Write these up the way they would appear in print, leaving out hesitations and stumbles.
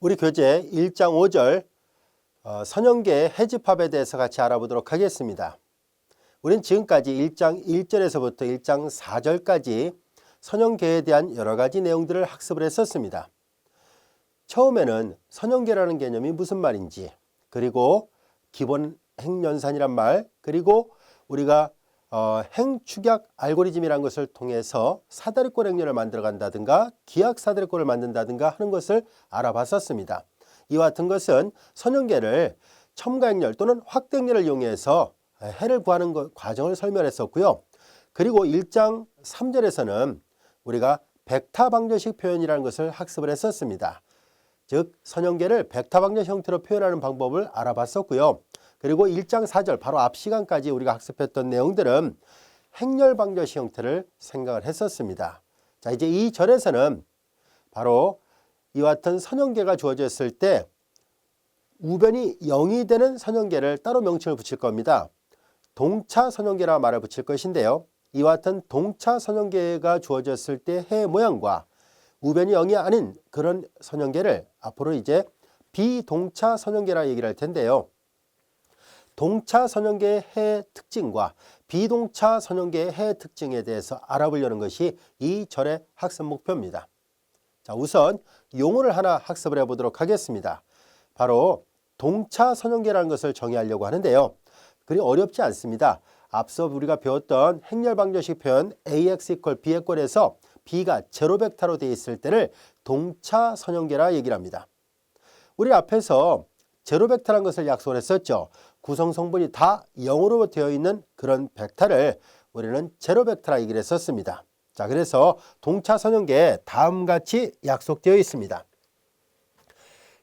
우리 교재 1장 5절 선형계의 해집합에 대해서 같이 알아보도록 하겠습니다. 우리는 지금까지 1장 1절에서부터 1장 4절까지 선형계에 대한 여러 가지 내용들을 학습을 했었습니다. 처음에는 선형계라는 개념이 무슨 말인지, 그리고 기본 행연산이란 말, 그리고 우리가 행축약 알고리즘이라는 것을 통해서 사다리꼴 행렬을 만들어 간다든가 기하 사다리꼴을 만든다든가 하는 것을 알아봤었습니다. 이와 같은 것은 선형계를 첨가행렬 또는 확대행렬을 이용해서 해를 구하는 과정을 설명했었고요. 그리고 1장 3절에서는 우리가 벡터방정식 표현이라는 것을 학습을 했었습니다. 즉 선형계를 벡터방정식 형태로 표현하는 방법을 알아봤었고요. 그리고 1장 4절 바로 앞 시간까지 우리가 학습했던 내용들은 행렬방정식 형태를 생각을 했었습니다. 자, 이제 이 절에서는 바로 이와 같은 선형계가 주어졌을 때 우변이 0이 되는 선형계를 따로 명칭을 붙일 겁니다. 동차 선형계라 말을 붙일 것인데요. 이와 같은 동차 선형계가 주어졌을 때 해 모양과 우변이 0이 아닌 그런 선형계를 앞으로 이제 비동차 선형계라 얘기를 할 텐데요. 동차 선형계의 해 특징과 비동차 선형계의 해 특징에 대해서 알아보려는 것이 이 절의 학습 목표입니다. 자, 우선 용어를 하나 학습을 해보도록 하겠습니다. 바로 동차 선형계라는 것을 정의하려고 하는데요. 그리 어렵지 않습니다. 앞서 우리가 배웠던 행렬방정식 표현 ax = b의 꼴에서 b가 제로 벡터로 되어 있을 때를 동차 선형계라 얘기를 합니다. 우리 앞에서 제로 벡터라는 것을 약속을 했었죠. 구성 성분이 다 0으로 되어 있는 그런 벡터를 우리는 제로 벡터라 얘기를 했었습니다. 자, 그래서 동차 선형계에 다음같이 약속되어 있습니다.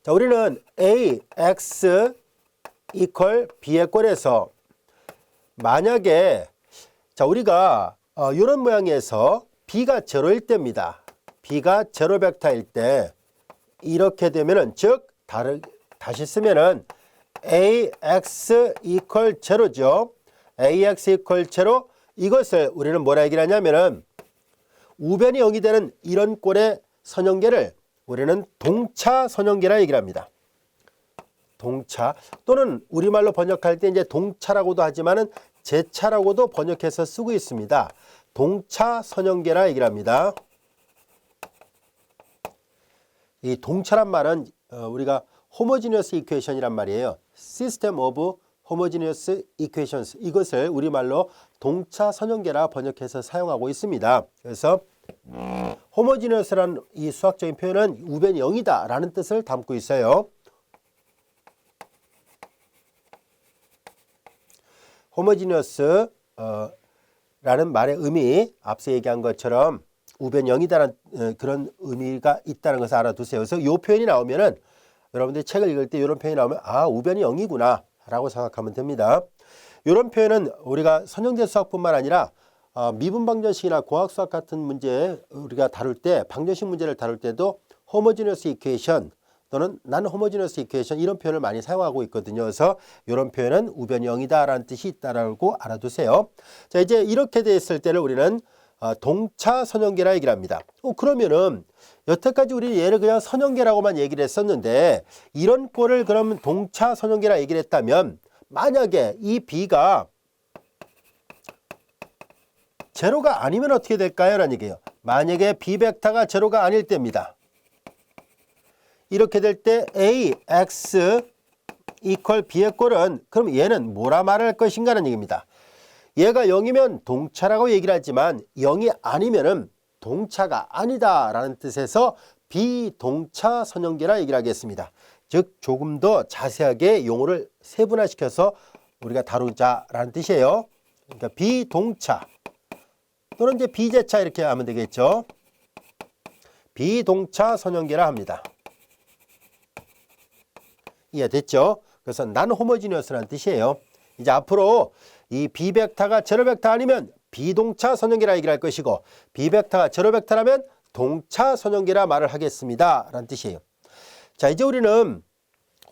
자, 우리는 ax = b의 꼴에서 만약에 우리가 이런 모양에서 b가 제로일 때입니다. b가 제로 벡터일 때 이렇게 되면은 즉 다시 쓰면은 ax = 제로죠. ax = 제로, 이것을 우리는 뭐라 얘기를 하냐면은 우변이 0이 되는 이런 꼴의 선형계를 우리는 동차 선형계라 얘기를 합니다. 동차 또는 우리말로 번역할 때 이제 동차라고도 하지만은 제차라고도 번역해서 쓰고 있습니다. 동차 선형계라 얘기를 합니다. 이 동차란 말은 우리가 homogeneous equation이란 말이에요. System of homogeneous equations, 이것을 우리말로 동차 선형계라 번역해서 사용하고 있습니다. 그래서 homogeneous라는 이 수학적인 표현은 우변이 0이다 라는 뜻을 담고 있어요. homogeneous 라는 말의 의미, 앞서 얘기한 것처럼 우변이 0이다라는 그런 의미가 있다는 것을 알아두세요. 그래서 이 표현이 나오면은 여러분들이 책을 읽을 때 이런 표현이 나오면 우변이 0이구나 라고 생각하면 됩니다. 이런 표현은 우리가 선형대 수학뿐만 아니라 미분방정식이나 공학수학 같은 문제 우리가 다룰 때, 방정식 문제를 다룰 때도 homogeneous equation 또는 non-homogeneous equation 이런 표현을 많이 사용하고 있거든요. 그래서 이런 표현은 우변이 0이다 라는 뜻이 있다라고 알아두세요. 자, 이제 이렇게 됐을 때를 우리는 동차 선형계라 얘기를 합니다. 그러면은 여태까지 우리 얘를 그냥 선형계라고만 얘기를 했었는데 이런 꼴을 그러면 동차 선형계라 얘기를 했다면 만약에 이 b가 제로가 아니면 어떻게 될까요? 라는 얘기예요. 만약에 b 벡터가 제로가 아닐 때입니다. 이렇게 될 때 ax = b의 꼴은 그럼 얘는 뭐라 말할 것인가 하는 얘기입니다. 얘가 0이면 동차라고 얘기를 하지만 0이 아니면은 동차가 아니다 라는 뜻에서 비동차 선형계라 얘기를 하겠습니다. 즉 조금 더 자세하게 용어를 세분화시켜서 우리가 다루자라는 뜻이에요. 그러니까 비동차 또는 이제 비제차 이렇게 하면 되겠죠. 비동차 선형계라 합니다. 이해됐죠? 그래서 non-homogeneous라는 뜻이에요. 이제 앞으로 이 b벡터가 제로 벡터 아니면 비동차 선형계라 얘기를 할 것이고 b벡터가 제로 벡터라면 동차 선형계라 말을 하겠습니다 라는 뜻이에요. 자, 이제 우리는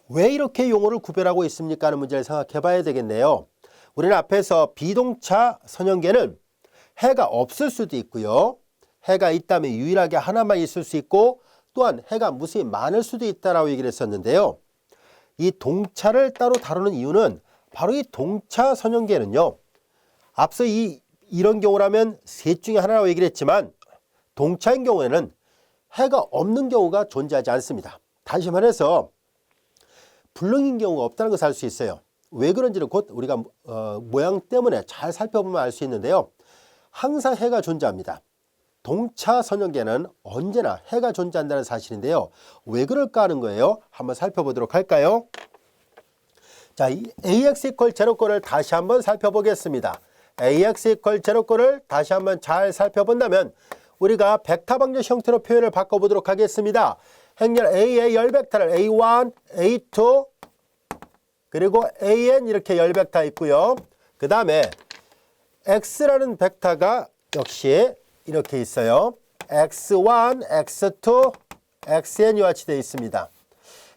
왜 이렇게 용어를 구별하고 있습니까 하는 문제를 생각해 봐야 되겠네요. 우리는 앞에서 비동차 선형계는 해가 없을 수도 있고요. 해가 있다면 유일하게 하나만 있을 수 있고 또한 해가 무수히 많을 수도 있다라고 얘기를 했었는데요. 이 동차를 따로 다루는 이유는 바로 이 동차 선형계는요. 앞서 이런 경우라면 셋 중에 하나라고 얘기를 했지만 동차인 경우에는 해가 없는 경우가 존재하지 않습니다. 다시 말해서 불능인 경우가 없다는 것을 알 수 있어요. 왜 그런지를 곧 우리가 모양 때문에 잘 살펴보면 알 수 있는데요. 항상 해가 존재합니다. 동차 선형계는 언제나 해가 존재한다는 사실인데요. 왜 그럴까 하는 거예요. 한번 살펴보도록 할까요? 자, 이 AX 이퀄 제로꼴을 다시 한번 살펴보겠습니다. AX 이퀄 제로꼴을 다시 한번 잘 살펴본다면 우리가 벡터 방정식 형태로 표현을 바꿔보도록 하겠습니다. 행렬 A의 열벡터를 A1, A2, 그리고 AN 이렇게 열벡터 있고요. 그 다음에 X라는 벡터가 역시 이렇게 있어요. X1, X2, XN 이와 같이 되어 있습니다.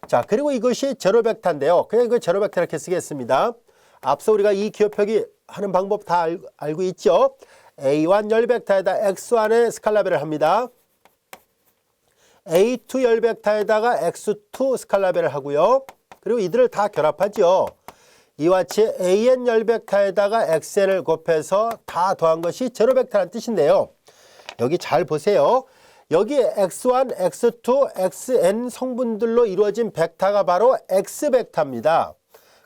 자, 그리고 이것이 제로 벡터인데요. 그냥 이거 제로 벡터 이렇게 쓰겠습니다. 앞서 우리가 이 기호표기 하는 방법 다 알고 있죠? A1 열벡터에다 X1의 스칼라벨을 합니다. A2 열벡터에다가 X2 스칼라벨을 하고요. 그리고 이들을 다 결합하죠. 이와 같이 AN 열벡터에다가 XN을 곱해서 다 더한 것이 제로 벡터라는 뜻인데요. 여기 잘 보세요. 여기 X1, X2, XN 성분들로 이루어진 벡터가 바로 X벡터입니다.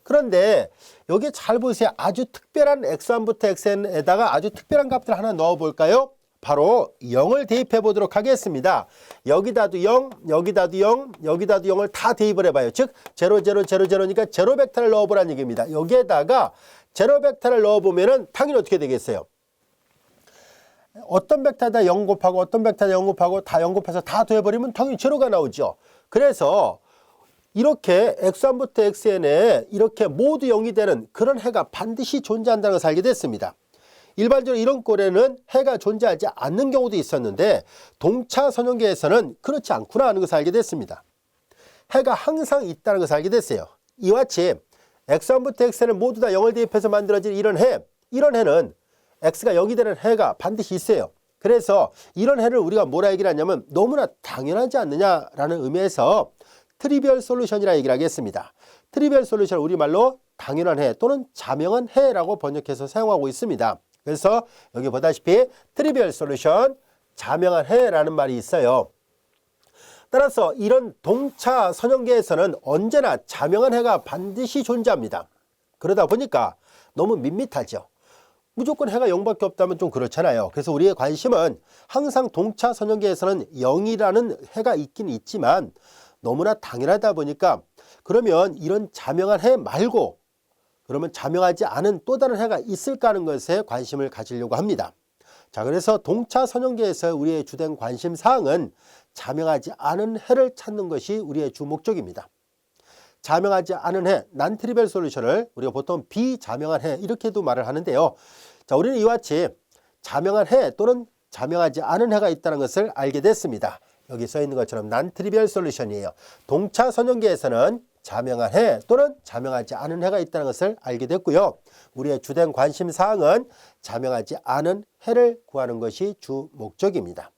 그런데 여기 잘 보세요. 아주 특별한 X1부터 XN에다가 아주 특별한 값들 하나 넣어 볼까요? 바로 0을 대입해 보도록 하겠습니다. 여기다도 0, 여기다도 0, 여기다도 0을 다 대입을 해봐요. 즉, 0, 0, 0, 0이니까 제로 벡터를 넣어보라는 얘기입니다. 여기에다가 제로 벡터를 넣어보면은 당연히 어떻게 되겠어요? 어떤 벡터에다 0 곱하고 어떤 벡터에다 0 곱하고 다 0 곱해서 다 더해버리면 당연히 제로가 나오죠. 그래서 이렇게 X1부터 XN에 이렇게 모두 0이 되는 그런 해가 반드시 존재한다는 것을 알게 됐습니다. 일반적으로 이런 꼴에는 해가 존재하지 않는 경우도 있었는데 동차 선형계에서는 그렇지 않구나 하는 것을 알게 됐습니다. 해가 항상 있다는 것을 알게 됐어요. 이와 같이 X1부터 XN을 모두 다 0을 대입해서 만들어진 이런 해는 X가 0이 되는 해가 반드시 있어요. 그래서 이런 해를 우리가 뭐라 얘기를 하냐면 너무나 당연하지 않느냐라는 의미에서 트리비얼 솔루션이라 얘기를 하겠습니다. 트리비얼 솔루션 우리말로 당연한 해 또는 자명한 해라고 번역해서 사용하고 있습니다. 그래서 여기 보다시피 트리비얼 솔루션, 자명한 해라는 말이 있어요. 따라서 이런 동차 선형계에서는 언제나 자명한 해가 반드시 존재합니다. 그러다 보니까 너무 밋밋하죠. 무조건 해가 0밖에 없다면 좀 그렇잖아요. 그래서 우리의 관심은 항상 동차 선형계에서는 0이라는 해가 있긴 있지만 너무나 당연하다 보니까 그러면 이런 자명한 해 말고 그러면 자명하지 않은 또 다른 해가 있을까 하는 것에 관심을 가지려고 합니다. 자, 그래서 동차 선형계에서 우리의 주된 관심 사항은 자명하지 않은 해를 찾는 것이 우리의 주 목적입니다. 자명하지 않은 해, 난트리벨 솔루션을 우리가 보통 비자명한 해 이렇게도 말을 하는데요. 자, 우리는 이와 같이 자명한 해 또는 자명하지 않은 해가 있다는 것을 알게 됐습니다. 여기 써 있는 것처럼 난트리벨 솔루션이에요. 동차 선형계에서는 자명한 해 또는 자명하지 않은 해가 있다는 것을 알게 됐고요. 우리의 주된 관심 사항은 자명하지 않은 해를 구하는 것이 주 목적입니다.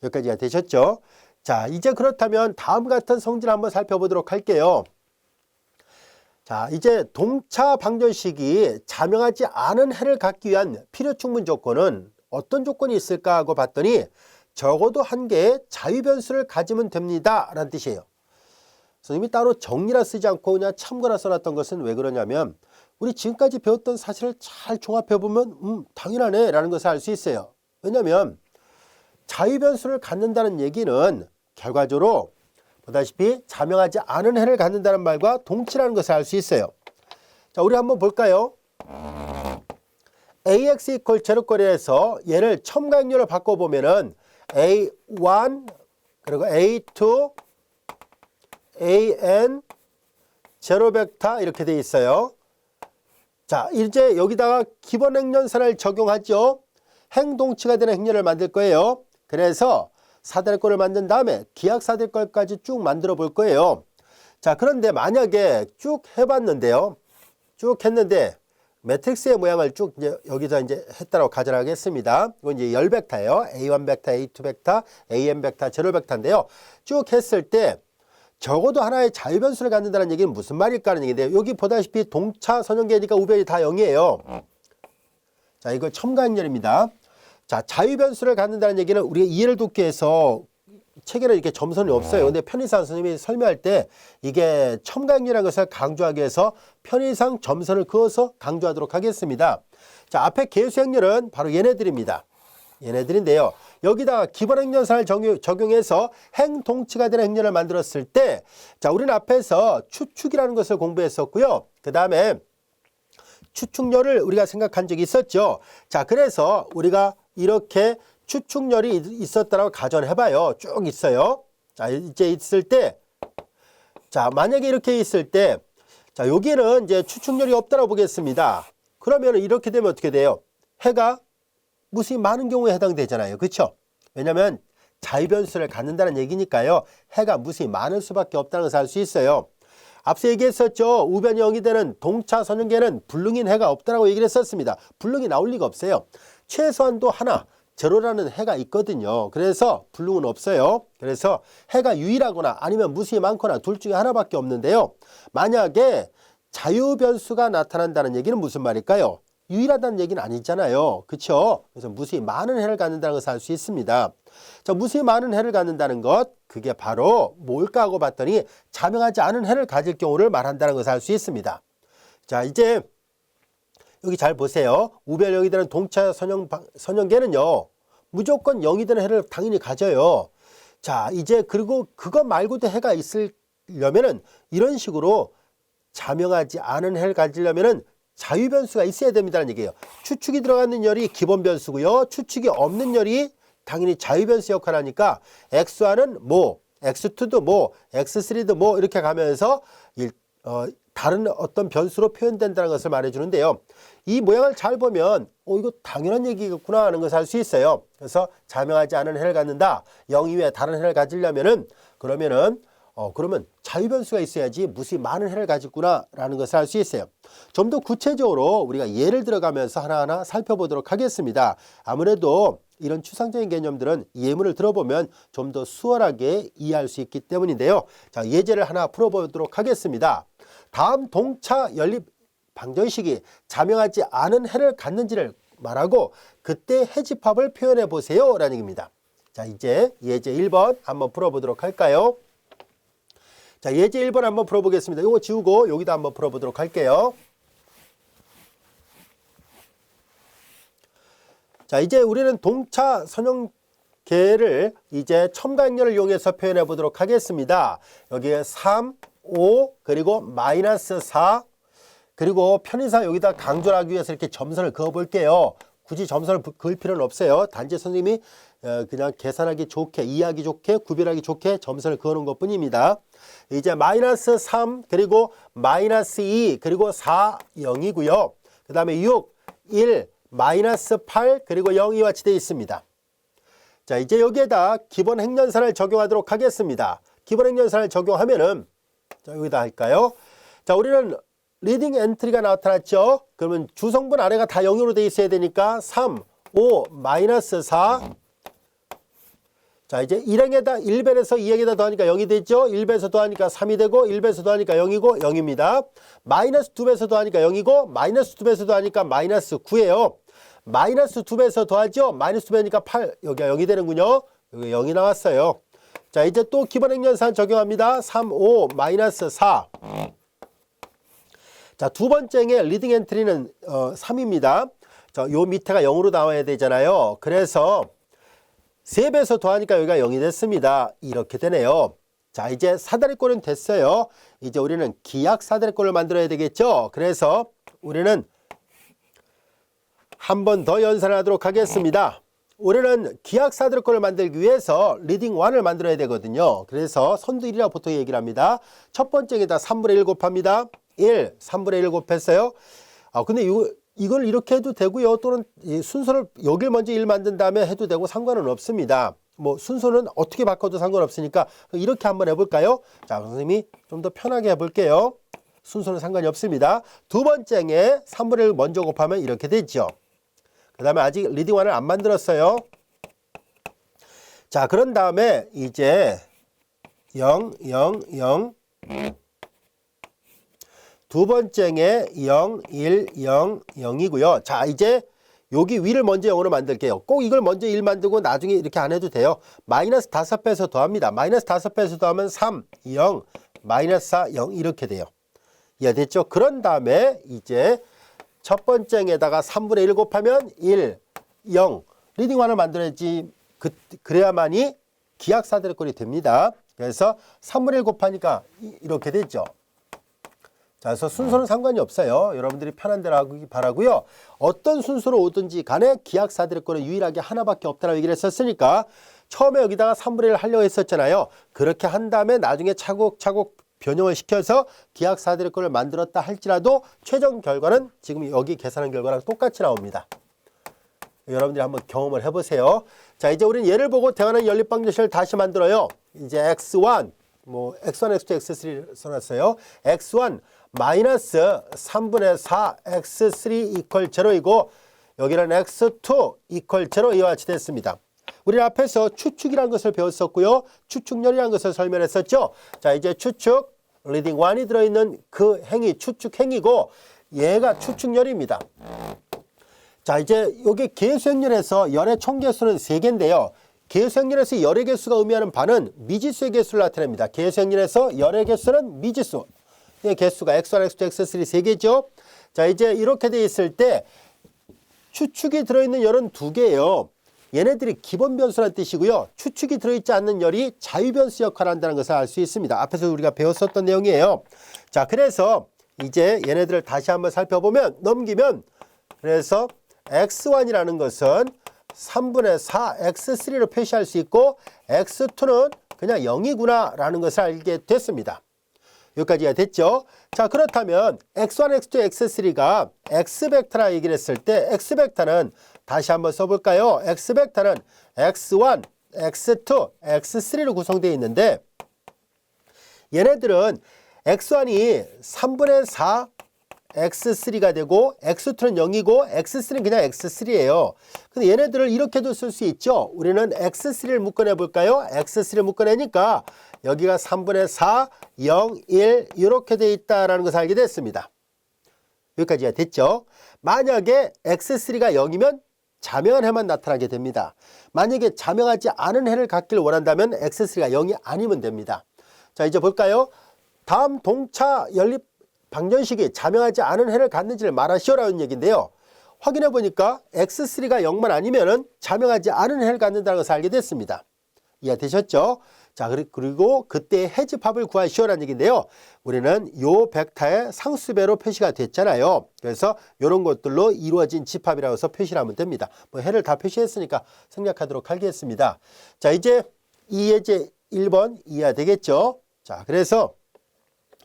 여기까지가 되셨죠? 자, 이제 그렇다면 다음 같은 성질을 한번 살펴보도록 할게요. 자, 이제 동차 방정식이 자명하지 않은 해를 갖기 위한 필요 충분 조건은 어떤 조건이 있을까 하고 봤더니 적어도 한 개의 자유변수를 가지면 됩니다 라는 뜻이에요. 선생님이 따로 정리라 쓰지 않고 그냥 참고라 써놨던 것은 왜 그러냐면 우리 지금까지 배웠던 사실을 잘 종합해보면 당연하네 라는 것을 알 수 있어요. 왜냐하면 자유변수를 갖는다는 얘기는 결과적으로 보다시피 자명하지 않은 해를 갖는다는 말과 동치라는 것을 알 수 있어요. 자, 우리 한번 볼까요? AX 이퀄 제로꼴에서 얘를 첨가행렬로 바꿔보면은 A1 그리고 A2 AN 제로 벡터 이렇게 돼 있어요. 자, 이제 여기다가 기본 행렬선을 적용하죠. 행동치가 되는 행렬을 만들 거예요. 그래서 사대꼴을 만든 다음에 기하 사대꼴까지 쭉 만들어 볼 거예요. 자, 그런데 만약에 쭉 해봤는데요. 쭉 했는데 매트릭스의 모양을 쭉 이제 여기서 이제 했다고 가정하겠습니다. 이건 이제 열 벡터예요. A1 벡터, A2 벡터, AN 벡터, 제로 벡터인데요. 쭉 했을 때 적어도 하나의 자유변수를 갖는다는 얘기는 무슨 말일까 하는 얘기인데요. 여기 보다시피 동차 선형계니까 우변이 다 0이에요. 자, 이거 첨가행렬입니다. 자, 자유변수를 갖는다는 얘기는 우리가 이해를 돕기 위해서 책에는 이렇게 점선이 없어요. 근데 편의상 선생님이 설명할 때 이게 첨가행렬이라는 것을 강조하기 위해서 편의상 점선을 그어서 강조하도록 하겠습니다. 자, 앞에 계수행렬은 바로 얘네들입니다. 얘네들인데요. 여기다가 기본행렬선을 적용해서 행동치가 되는 행렬을 만들었을 때, 자, 우리는 앞에서 추축이라는 것을 공부했었고요. 그 다음에 추축렬을 우리가 생각한 적이 있었죠. 자, 그래서 우리가 이렇게 추축렬이 있었다라고 가정해봐요. 쭉 있어요. 자, 이제 있을 때, 자, 만약에 이렇게 있을 때, 자, 여기는 이제 추축렬이 없다라고 보겠습니다. 그러면 이렇게 되면 어떻게 돼요? 해가 무수히 많은 경우에 해당되잖아요. 그렇죠? 왜냐하면 자유변수를 갖는다는 얘기니까요. 해가 무수히 많을 수밖에 없다는 것을 알 수 있어요. 앞서 얘기했었죠. 우변이 0이 되는 동차 선형계는 불능인 해가 없다라고 얘기를 했었습니다. 불능이 나올 리가 없어요. 최소한도 하나, 제로라는 해가 있거든요. 그래서 불능은 없어요. 그래서 해가 유일하거나 아니면 무수히 많거나 둘 중에 하나밖에 없는데요. 만약에 자유변수가 나타난다는 얘기는 무슨 말일까요? 유일하다는 얘기는 아니잖아요. 그렇죠? 그래서 무수히 많은 해를 갖는다는 것을 알 수 있습니다. 자, 무수히 많은 해를 갖는다는 것, 그게 바로 뭘까 하고 봤더니 자명하지 않은 해를 가질 경우를 말한다는 것을 알 수 있습니다. 자, 이제 여기 잘 보세요. 우변 0이 되는 동차 선형계는요. 무조건 0이 되는 해를 당연히 가져요. 자, 이제 그리고 그것 말고도 해가 있으려면은 이런 식으로 자명하지 않은 해를 가지려면은 자유변수가 있어야 됩니다는 얘기예요. 추축이 들어가는 열이 기본 변수고요. 추축이 없는 열이 당연히 자유변수 역할을 하니까 x1은 뭐, x2도 뭐, x3도 뭐 이렇게 가면서 다른 어떤 변수로 표현된다는 것을 말해주는데요. 이 모양을 잘 보면 이거 당연한 얘기겠구나 하는 것을 알 수 있어요. 그래서 자명하지 않은 해를 갖는다. 0 이외에 다른 해를 가지려면은 그러면 자유변수가 있어야지 무수히 많은 해를 가지구나 라는 것을 알 수 있어요. 좀 더 구체적으로 우리가 예를 들어가면서 하나하나 살펴보도록 하겠습니다. 아무래도 이런 추상적인 개념들은 예문을 들어보면 좀 더 수월하게 이해할 수 있기 때문인데요. 자, 예제를 하나 풀어보도록 하겠습니다. 다음 동차 연립 방정식이 자명하지 않은 해를 갖는지를 말하고 그때 해집합을 표현해 보세요 라는 얘기입니다. 자, 이제 예제 1번 한번 풀어보도록 할까요? 자, 예제 1번 한번 풀어보겠습니다. 이거 지우고 여기다 한번 풀어보도록 할게요. 자, 이제 우리는 동차 선형계를 이제 첨가행렬을 이용해서 표현해 보도록 하겠습니다. 여기에 3, 5, 그리고 마이너스 4, 그리고 편의상 여기다 강조를 하기 위해서 이렇게 점선을 그어 볼게요. 굳이 점선을 그을 필요는 없어요. 단지 선생님이 그냥 계산하기 좋게, 이해하기 좋게, 구별하기 좋게 점선을 그어놓은 것 뿐입니다. 이제 마이너스 3, 그리고 마이너스 2, 그리고 4, 0이고요. 그 다음에 6, 1, 마이너스 8, 그리고 0, 이와 같이 되어 있습니다. 자, 이제 여기에다 기본 행렬선을 적용하도록 하겠습니다. 기본 행렬선을 적용하면은, 자, 여기다 할까요? 자, 우리는 리딩 엔트리가 나타났죠? 그러면 주성분 아래가 다 0으로 되어 있어야 되니까 3, 5, 마이너스 4. 자, 이제 1행에다 1배에서 2행에다 더하니까 0이 되죠? 1배에서 더하니까 3이 되고 1배에서 더하니까 0이고 0입니다. 마이너스 2배에서 더하니까 0이고 마이너스 2배에서 더하니까 마이너스 9예요. 마이너스 2배에서 더하죠? 마이너스 2배니까 8, 여기가 0이 되는군요. 여기 0이 나왔어요. 자, 이제 또 기본 행렬선 적용합니다. 3, 5, 마이너스 4. 자, 두 번째의 리딩 엔트리는 3입니다. 자, 요 밑에가 0으로 나와야 되잖아요. 그래서 3배에서 더하니까 여기가 0이 됐습니다. 이렇게 되네요. 자, 이제 사다리꼴은 됐어요. 이제 우리는 기약 사다리꼴을 만들어야 되겠죠. 그래서 우리는 한 번 더 연산을 하도록 하겠습니다. 우리는 기약 사다리꼴을 만들기 위해서 리딩 1을 만들어야 되거든요. 그래서 선두1이라고 보통 얘기를 합니다. 첫 번째에다 3분의 1 곱합니다. 1, 3분의 1 곱했어요. 근데 이걸 이렇게 해도 되고요. 또는 이 순서를 여길 먼저 1 만든 다음에 해도 되고 상관은 없습니다. 뭐 순서는 어떻게 바꿔도 상관없으니까 이렇게 한번 해볼까요? 자, 선생님이 좀 더 편하게 해볼게요. 순서는 상관이 없습니다. 두 번째에 3분의 1 먼저 곱하면 이렇게 되죠. 그 다음에 아직 리딩 1을 안 만들었어요. 자, 그런 다음에 이제 0, 0, 0. 두 번째에 0, 1, 0, 0이고요. 자, 이제 여기 위를 먼저 0으로 만들게요. 꼭 이걸 먼저 1 만들고 나중에 이렇게 안 해도 돼요. 마이너스 5배에서 더합니다. 마이너스 5배에서 더하면 3, 0, 마이너스 4, 0 이렇게 돼요. 이해됐죠? 그런 다음에 이제 첫 번째에다가 3분의 1 곱하면 1, 0. 리딩 1을 만들어야지 그래야만이 기하사대꼴이 됩니다. 그래서 3분의 1 곱하니까 이렇게 되죠. 자, 그래서 순서는 상관이 없어요. 여러분들이 편한 대로 하기 바라고요. 어떤 순서로 오든지 간에 기하사대꼴은 유일하게 하나밖에 없다라고 얘기를 했었으니까 처음에 여기다가 3분의 1을 하려고 했었잖아요. 그렇게 한 다음에 나중에 차곡차곡 변형을 시켜서 기하사대꼴을 만들었다 할지라도 최종 결과는 지금 여기 계산한 결과랑 똑같이 나옵니다. 여러분들이 한번 경험을 해보세요. 자, 이제 우리는 얘를 보고 대환한 연립방정식을 다시 만들어요. 이제 x1, x1, x2, x3 써놨어요. x1 마이너스 3분의 4 x3 이퀄 0이고 여기는 x2 이퀄 0 이와 같이 됐습니다. 우리 앞에서 추측이라는 것을 배웠었고요. 추측열이라는 것을 설명했었죠. 자, 이제 추측 리딩 1이 들어있는 그 행위, 추측 행위고 얘가 추측열입니다. 자, 이제 여기 계수행렬에서 열의 총개수는 3개인데요. 계수행렬에서 열의 개수가 의미하는 바는 미지수의 개수를 나타냅니다. 계수행렬에서 열의 개수는 미지수. 의 개수가 x1, x2, x3 3개죠. 자, 이제 이렇게 돼 있을 때 추측이 들어있는 열은 2개예요. 얘네들이 기본 변수라는 뜻이고요. 추측이 들어있지 않는 열이 자유변수 역할을 한다는 것을 알 수 있습니다. 앞에서 우리가 배웠었던 내용이에요. 자, 그래서 이제 얘네들을 다시 한번 살펴보면 넘기면 그래서 x1이라는 것은 3분의 4 x3로 표시할 수 있고 x2는 그냥 0이구나 라는 것을 알게 됐습니다. 여기까지가 됐죠. 자, 그렇다면 x1, x2, x3가 x벡터라 얘기를 했을 때 x벡터는 다시 한번 써볼까요? x벡터는 x1, x2, x3로 구성되어 있는데 얘네들은 x1이 3분의 4 x3가 되고 x2는 0이고 x3는 그냥 x3예요. 근데 얘네들을 이렇게도 쓸 수 있죠. 우리는 x3를 묶어내 볼까요? x3를 묶어내니까 여기가 3분의 4, 0, 1 이렇게 돼 있다라는 것을 알게 됐습니다. 여기까지가 됐죠. 만약에 x3가 0이면 자명한 해만 나타나게 됩니다. 만약에 자명하지 않은 해를 갖길 원한다면 x3가 0이 아니면 됩니다. 자, 이제 볼까요? 다음 동차 연립 방정식이 자명하지 않은 해를 갖는지를 말하시오라는 얘기인데요. 확인해 보니까 x3가 0만 아니면은 자명하지 않은 해를 갖는다는 것을 알게 됐습니다. 이해되셨죠? 자, 그리고 그때 해집합을 구하시오라는 얘기인데요. 우리는 요 벡터의 상수배로 표시가 됐잖아요. 그래서 이런 것들로 이루어진 집합이라고 해서 표시를 하면 됩니다. 해를 다 표시했으니까 생략하도록 하겠습니다. 자, 이제 이 예제 1번 이해되겠죠? 자, 그래서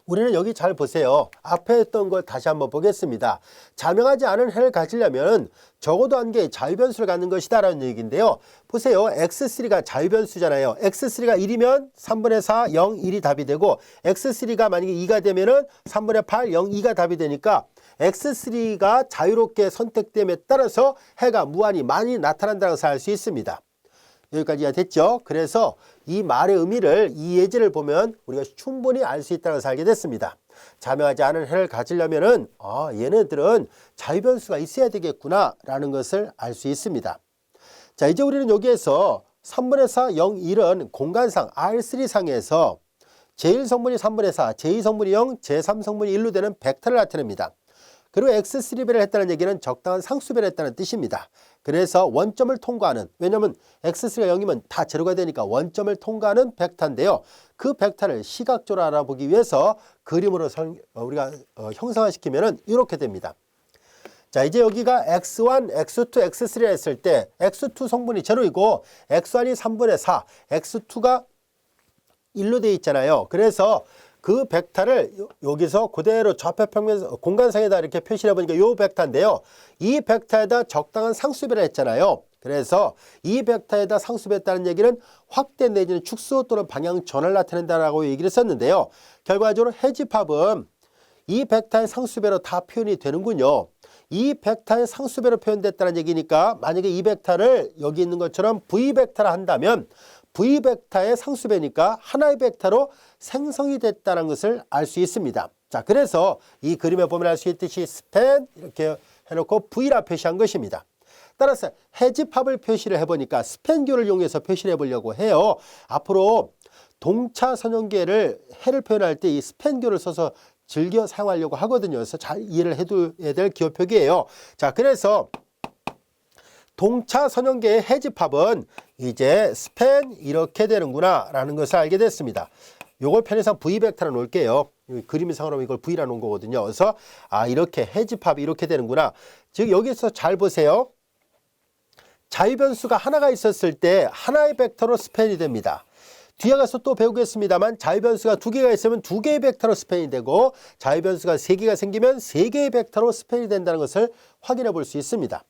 우리는 여기 잘 보세요. 앞에 했던 걸 다시 한번 보겠습니다. 자명하지 않은 해를 가지려면 적어도 한 개의 자유변수를 갖는 것이다 라는 얘기인데요. 보세요. x3가 자유변수잖아요. x3가 1이면 3분의 4, 0, 1이 답이 되고 x3가 만약에 2가 되면은 3분의 8, 0, 2가 답이 되니까 x3가 자유롭게 선택됨에 따라서 해가 무한히 많이 나타난다는 것을 알 수 있습니다. 여기까지가 됐죠. 그래서 이 말의 의미를 이 예제를 보면 우리가 충분히 알 수 있다는 것을 알게 됐습니다. 자명하지 않은 해를 가지려면은 얘네들은 자유변수가 있어야 되겠구나 라는 것을 알 수 있습니다. 자, 이제 우리는 여기에서 3분의 4, 0, 1은 공간상 R3상에서 제1성분이 3분의 4, 제2성분이 0, 제3성분이 1로 되는 벡터를 나타냅니다. 그리고 x3배를 했다는 얘기는 적당한 상수배를 했다는 뜻입니다. 그래서 원점을 통과하는, 왜냐하면 x3가 0이면 다 제로가 되니까 원점을 통과하는 벡터인데요. 그 벡터를 시각적으로 알아보기 위해서 그림으로 우리가 형상화시키면 이렇게 됩니다. 자, 이제 여기가 x1, x2, x3를 했을 때 x2 성분이 제로이고 x1이 3분의 4, x2가 1로 되어 있잖아요. 그래서 그 벡터를 여기서 그대로 좌표평면 공간상에다 이렇게 표시를 해보니까 이 벡터인데요. 이 벡터에다 적당한 상수배를 했잖아요. 그래서 이 벡터에다 상수배했다는 얘기는 확대 내지는 축소 또는 방향 전환을 나타낸다라고 얘기를 했었는데요. 결과적으로 해집합은 이 벡터의 상수배로 다 표현이 되는군요. 이 벡터의 상수배로 표현됐다는 얘기니까 만약에 이 벡터를 여기 있는 것처럼 V 벡터라 한다면 V 벡터의 상수배니까 하나의 벡터로 생성이 됐다는 것을 알 수 있습니다. 자, 그래서 이 그림에 보면 알 수 있듯이 스팬 이렇게 해놓고 V라 표시한 것입니다. 따라서 해집합을 표시를 해보니까 스팬교를 이용해서 표시를 해보려고 해요. 앞으로 동차 선형계를 해를 표현할 때 이 스팬교를 써서 즐겨 사용하려고 하거든요. 그래서 잘 이해를 해둬야 될 기호표기예요. 자, 그래서 동차 선형계의 해집합은 이제 스팬 이렇게 되는구나 라는 것을 알게 됐습니다. 요걸 편의상 V 벡터로 놓을게요. 그림상으로 이걸 V라 놓은 거거든요. 그래서 이렇게 해집합이 이렇게 되는구나. 즉 여기서 잘 보세요. 자유변수가 하나가 있었을 때 하나의 벡터로 스팬이 됩니다. 뒤에 가서 또 배우겠습니다만 자유변수가 두 개가 있으면 두 개의 벡터로 스팬이 되고 자유변수가 세 개가 생기면 세 개의 벡터로 스팬이 된다는 것을 확인해 볼 수 있습니다.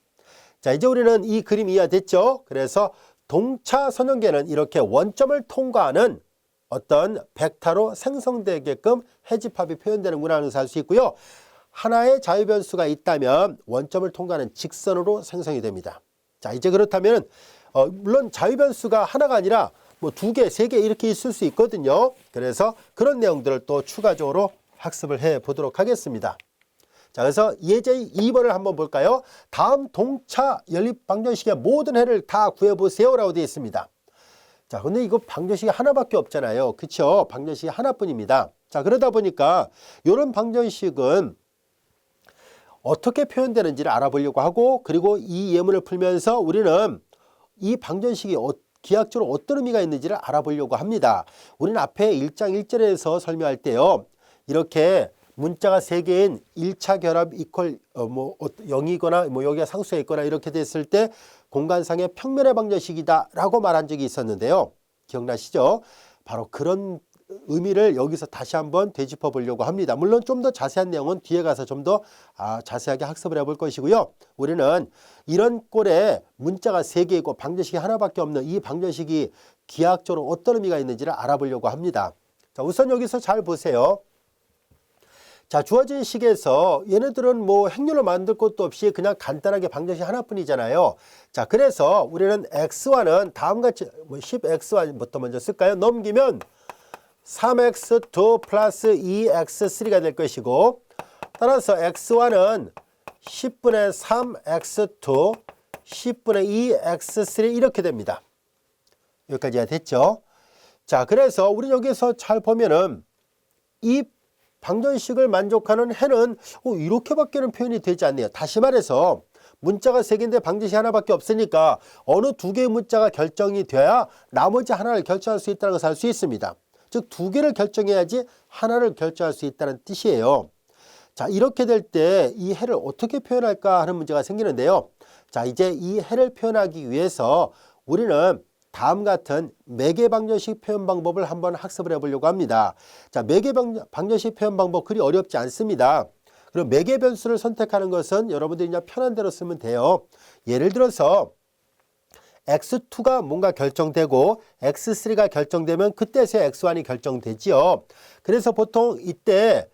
자, 이제 우리는 이 그림 이해됐죠? 그래서 동차 선형계는 이렇게 원점을 통과하는 어떤 벡터로 생성되게끔 해집합이 표현되는구나 하는 것을 알 수 있고요. 하나의 자유변수가 있다면 원점을 통과하는 직선으로 생성이 됩니다. 자, 이제 그렇다면 물론 자유변수가 하나가 아니라 뭐 두 개, 세 개 이렇게 있을 수 있거든요. 그래서 그런 내용들을 또 추가적으로 학습을 해 보도록 하겠습니다. 자, 그래서 예제 2번을 한번 볼까요? 다음 동차 연립 방정식의 모든 해를 다 구해보세요 라고 되어 있습니다. 자, 근데 이거 방정식이 하나밖에 없잖아요. 그쵸? 방정식이 하나뿐입니다. 자, 그러다 보니까 이런 방정식은 어떻게 표현되는지를 알아보려고 하고, 그리고 이 예문을 풀면서 우리는 이 방정식이 기하학적으로 어떤 의미가 있는지를 알아보려고 합니다. 우리는 앞에 1장 1절에서 설명할 때요, 이렇게 문자가 3개인 1차 결합 이퀄 0이거나 여기가 상수가 있거나 이렇게 됐을 때 공간상의 평면의 방정식이다 라고 말한 적이 있었는데요. 기억나시죠? 바로 그런 의미를 여기서 다시 한번 되짚어 보려고 합니다. 물론 좀 더 자세한 내용은 뒤에 가서 좀 더 자세하게 학습을 해볼 것이고요. 우리는 이런 꼴에 문자가 3개이고 방정식이 하나밖에 없는 이 방정식이 기하학적으로 어떤 의미가 있는지를 알아보려고 합니다. 자, 우선 여기서 잘 보세요. 자, 주어진 식에서 얘네들은 뭐 행렬을 만들 것도 없이 그냥 간단하게 방정식 하나뿐이잖아요. 자, 그래서 우리는 x1은 다음같이 10x1부터 먼저 쓸까요? 넘기면 3x2 플러스 2x3가 될 것이고, 따라서 x1은 10분의 3x2 10분의 2x3 이렇게 됩니다. 여기까지가 됐죠? 자, 그래서 우리 여기서 잘 보면은 이 방정식을 만족하는 해는 이렇게밖에는 표현이 되지 않네요. 다시 말해서 문자가 3개인데 방정식이 하나밖에 없으니까 어느 2개의 문자가 결정이 돼야 나머지 하나를 결정할 수 있다는 것을 알 수 있습니다. 즉 2개를 결정해야지 하나를 결정할 수 있다는 뜻이에요. 자, 이렇게 될 때 이 해를 어떻게 표현할까 하는 문제가 생기는데요. 자, 이제 이 해를 표현하기 위해서 우리는 다음 같은 매개 방정식 표현 방법을 한번 학습을 해보려고 합니다. 자, 매개 방정식 표현 방법 그리 어렵지 않습니다. 그리고 매개 변수를 선택하는 것은 여러분들이 그냥 편한 대로 쓰면 돼요. 예를 들어서 x2가 뭔가 결정되고 x3가 결정되면 그때서야 x1이 결정되지요. 그래서 보통 이때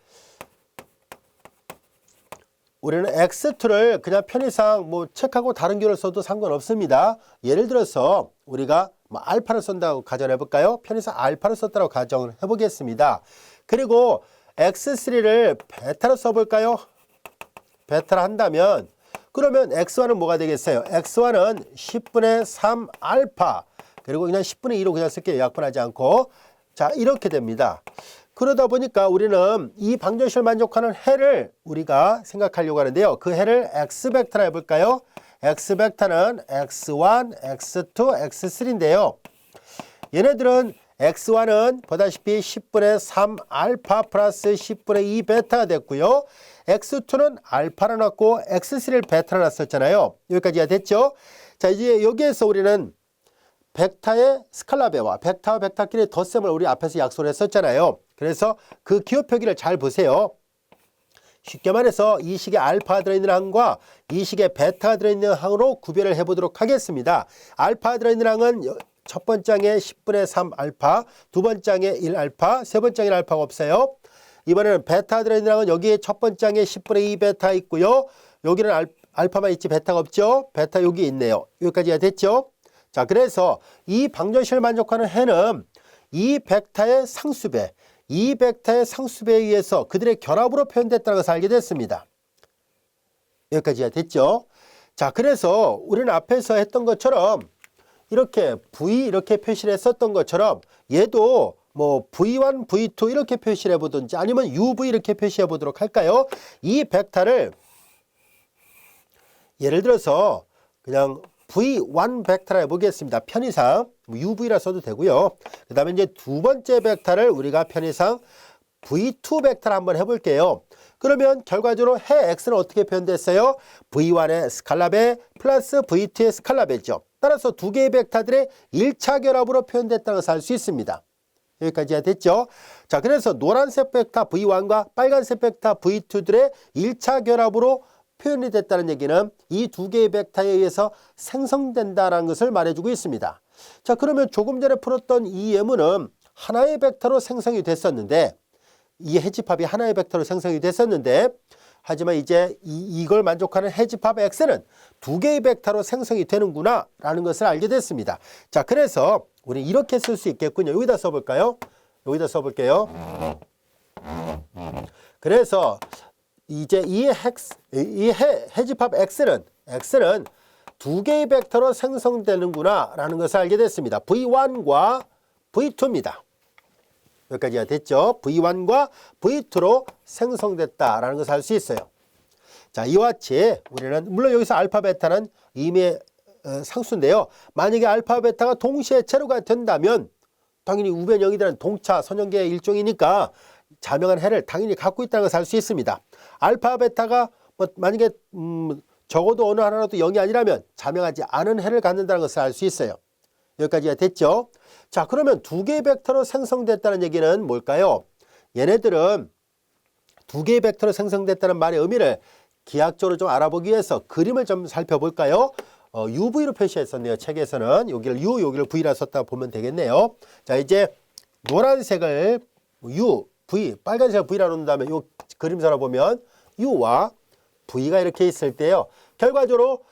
우리는 x2를 그냥 편의상 뭐 책하고 다른 교를 써도 상관없습니다. 예를 들어서 우리가 알파를 쓴다고 가정해 볼까요? 편의상 알파를 썼다고 가정을 해 보겠습니다. 그리고 x3를 베타로 써볼까요? 베타를 한다면 그러면 x1은 뭐가 되겠어요? x1은 10분의 3 알파, 그리고 그냥 10분의 2로 그냥 쓸게요. 약분하지 않고. 자, 이렇게 됩니다. 그러다 보니까 우리는 이 방정식을 만족하는 해를 우리가 생각하려고 하는데요. 그 해를 x벡터라 해볼까요? x벡터는 x1, x2, x3인데요. 얘네들은 x1은 보다시피 10분의 3 알파 플러스 10분의 2 베타가 됐고요. x2는 알파를 놨고 x3를 베타를 놨었잖아요. 여기까지가 됐죠? 자, 이제 여기에서 우리는 벡터의 스칼라배와 벡터와 벡터끼리 덧셈을 우리 앞에서 약속을 했었잖아요. 그래서 그 기호 표기를 잘 보세요. 쉽게 말해서 이 식에 알파가 들어있는 항과 이 식에 베타가 들어있는 항으로 구별을 해보도록 하겠습니다. 알파가 들어있는 항은 첫 번째 항에 10분의 3 알파, 두 번째 항에 1 알파, 세 번째 항에 알파가 없어요. 이번에는 베타 들어있는 여기에 첫 번째 항에 10분의 2 베타 있고요. 여기는 알파만 있지 베타가 없죠. 베타 여기 있네요. 여기까지가 됐죠. 자, 그래서 이 방정식을 만족하는 해는 이 벡터의 상수배, 이 벡터의 상수배에 의해서 그들의 결합으로 표현됐다는 것을 알게 됐습니다. 여기까지가 됐죠. 자, 그래서 우리는 앞에서 했던 것처럼 이렇게 V 이렇게 표시를 했었던 것처럼 얘도 뭐 V1, V2 이렇게 표시를 해보든지 아니면 UV 이렇게 표시해 보도록 할까요? 이 벡터를 예를 들어서 그냥 V1 벡터라 해보겠습니다. 편의상 UV라 써도 되고요. 그 다음에 이제 두 번째 벡터를 우리가 편의상 V2 벡터를 한번 해볼게요. 그러면 결과적으로 해 X는 어떻게 표현됐어요? V1의 스칼라배 플러스 V2의 스칼라배죠. 따라서 두 개의 벡터들의 1차 결합으로 표현됐다는 것을 알 수 있습니다. 여기까지가 됐죠. 자, 그래서 노란색 벡터 V1과 빨간색 벡터 V2들의 1차 결합으로 표현이 됐다는 얘기는 이 두 개의 벡터에 의해서 생성된다는 것을 말해주고 있습니다. 자, 그러면 조금 전에 풀었던 이 예문은 하나의 벡터로 생성이 됐었는데 이 해집합이 하나의 벡터로 생성이 됐었는데 하지만 이제 이걸 만족하는 해집합 X는 두 개의 벡터로 생성이 되는구나 라는 것을 알게 됐습니다. 자, 그래서 우리 이렇게 쓸 수 있겠군요. 여기다 써볼까요? 여기다 써볼게요. 그래서 이제 이 해집합 X는 두 개의 벡터로 생성되는구나 라는 것을 알게 됐습니다. V1과 V2입니다. 여기까지가 됐죠. V1과 V2로 생성됐다라는 것을 알 수 있어요. 자, 이와 같이 우리는 물론 여기서 알파 베타는 이미 상수인데요. 만약에 알파 베타가 동시에 제로가 된다면 당연히 우변 0이라는 동차 선형계의 일종이니까 자명한 해를 당연히 갖고 있다는 것을 알 수 있습니다. 알파 베타가 만약에 적어도 어느 하나라도 0이 아니라면 자명하지 않은 해를 갖는다는 것을 알 수 있어요. 여기까지가 됐죠. 자, 그러면 두 개의 벡터로 생성됐다는 얘기는 뭘까요? 얘네들은 두 개의 벡터로 생성됐다는 말의 의미를 기하학적으로 좀 알아보기 위해서 그림을 좀 살펴볼까요? UV로 표시했었네요. 책에서는 여기를 U, 여기를 V라 썼다 보면 되겠네요. 자, 이제 노란색을 U, V, 빨간색을 V라 놓은 다음에 이 그림서로 보면 U와 V가 이렇게 있을 때요. 결과적으로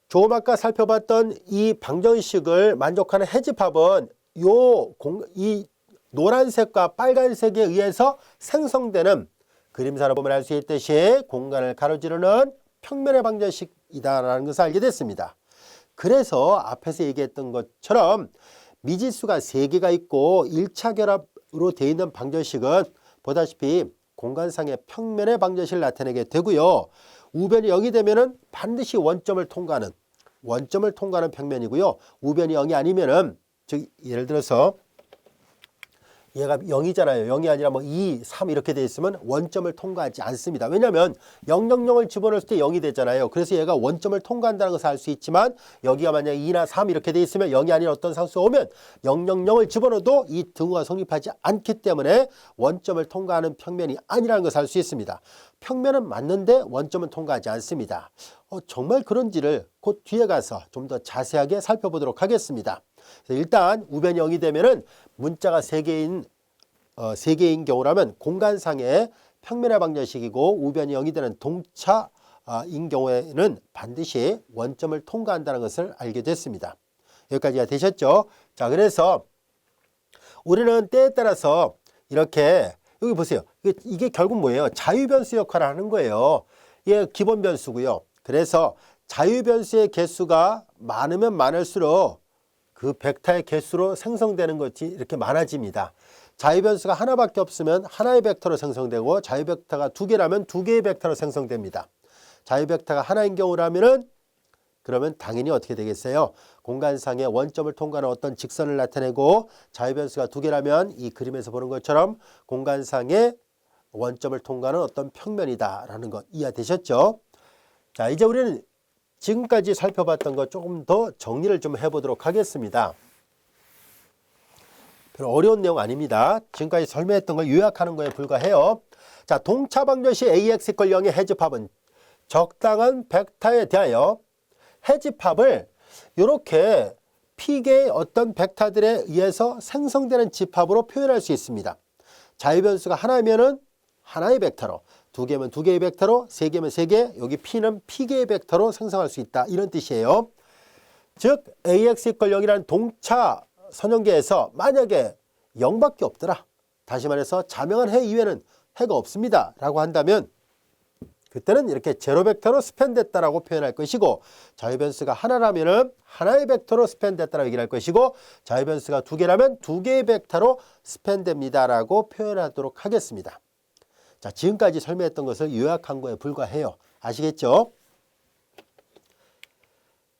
조금 아까 살펴봤던 이 방정식을 만족하는 해집합은 이 노란색과 빨간색에 의해서 생성되는 그림사로 보면 알 수 있듯이 공간을 가로지르는 평면의 방정식이다라는 것을 알게 됐습니다. 그래서 앞에서 얘기했던 것처럼 미지수가 3개가 있고 1차 결합으로 되어 있는 방정식은 보다시피 공간상의 평면의 방정식을 나타내게 되고요. 우변이 0이 되면은 반드시 원점을 통과하는 평면이고요. 우변이 0이 아니면은 즉 예를 들어서 얘가 0이잖아요. 0이 아니라 뭐 2, 3 이렇게 돼 있으면 원점을 통과하지 않습니다. 왜냐하면 000을 집어넣을 때 0이 되잖아요. 그래서 얘가 원점을 통과한다는 것을 알 수 있지만 여기가 만약 2나 3 이렇게 돼 있으면 0이 아닌 어떤 상수가 오면 000을 집어넣어도 이 등호가 성립하지 않기 때문에 원점을 통과하는 평면이 아니라는 것을 알 수 있습니다. 평면은 맞는데 원점은 통과하지 않습니다. 정말 그런지를 곧 뒤에 가서 좀 더 자세하게 살펴보도록 하겠습니다. 일단 우변이 0이 되면은 문자가 3개인 경우라면 공간상의 평면의 방정식이고 우변이 0이 되는 동차인 경우에는 반드시 원점을 통과한다는 것을 알게 됐습니다. 여기까지가 되셨죠? 자, 그래서 우리는 때에 따라서 이렇게 여기 보세요. 이게 결국 뭐예요? 자유변수 역할을 하는 거예요. 이게 기본 변수고요. 그래서 자유변수의 개수가 많으면 많을수록 그 벡터의 개수로 생성되는 것이 이렇게 많아집니다. 자유변수가 하나밖에 없으면 하나의 벡터로 생성되고 자유벡터가 2개라면 2개의 벡터로 생성됩니다. 자유벡터가 하나인 경우라면은 그러면 당연히 어떻게 되겠어요? 공간상의 원점을 통과하는 어떤 직선을 나타내고 자유변수가 2개라면 이 그림에서 보는 것처럼 공간상의 원점을 통과하는 어떤 평면이다라는 것 이해되셨죠? 자, 이제 우리는 지금까지 살펴봤던 것 조금 더 정리를 좀 해보도록 하겠습니다. 별로 어려운 내용 아닙니다. 지금까지 설명했던 걸 요약하는 거에 불과해요. 자, 동차 방정식 AX = 0의 해집합은 적당한 벡터에 대하여 해집합을 이렇게 P개의 어떤 벡터들에 의해서 생성되는 집합으로 표현할 수 있습니다. 자유 변수가 하나면은 하나의 벡터로, 두 개면 두 개의 벡터로, 세 개면 세 개, 여기 P는 P개의 벡터로 생성할 수 있다. 이런 뜻이에요. 즉 AX = 0이라는 동차 선형계에서 만약에 0밖에 없더라. 다시 말해서 자명한 해 이외에는 해가 없습니다. 라고 한다면 그때는 이렇게 제로 벡터로 스팬됐다라고 표현할 것이고, 자유 변수가 하나라면은 하나의 벡터로 스팬됐다라고 얘기할 것이고, 자유 변수가 두 개라면 두 개의 벡터로 스팬됩니다라고 표현하도록 하겠습니다. 자, 지금까지 설명했던 것을 요약한 거에 불과해요. 아시겠죠?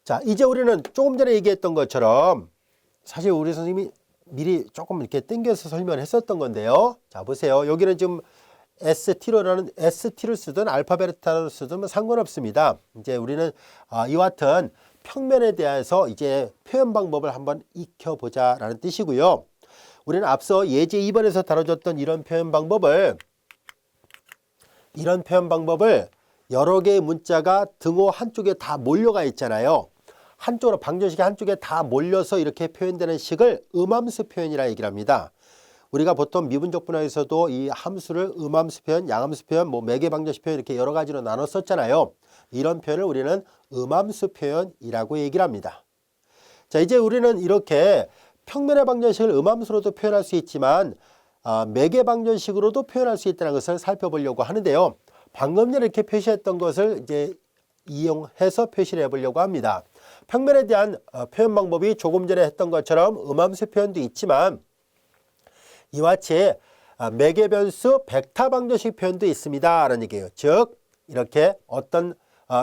자, 이제 우리는 조금 전에 얘기했던 것처럼 사실 우리 선생님이 미리 조금 이렇게 당겨서 설명을 했었던 건데요. 자, 보세요. 여기는 지금 ST를 쓰든 알파 베타를 쓰든 상관없습니다. 이제 우리는 이와 같은 평면에 대해서 이제 표현 방법을 한번 익혀보자라는 뜻이고요. 우리는 앞서 예제 2번에서 다뤄줬던 이런 표현 방법을 여러 개의 문자가 등호 한쪽에 다 몰려가 있잖아요. 한쪽으로 방정식이 한쪽에 다 몰려서 이렇게 표현되는 식을 음함수 표현이라 얘기를 합니다. 우리가 보통 미분적 분화에서도 이 함수를 음함수 표현, 양함수 표현, 매개 방정식 표현 이렇게 여러 가지로 나눴었잖아요. 이런 표현을 우리는 음함수 표현이라고 얘기를 합니다. 자, 이제 우리는 이렇게 평면의 방정식을 음함수로도 표현할 수 있지만 매개 방정식으로도 표현할 수 있다는 것을 살펴보려고 하는데요. 방금 전에 이렇게 표시했던 것을 이제 이용해서 표시를 해보려고 합니다. 평면에 대한 표현 방법이 조금 전에 했던 것처럼 음함수 표현도 있지만 이와 같이 매개 변수 벡터 방정식 표현도 있습니다 라는 얘기예요. 즉 이렇게 어떤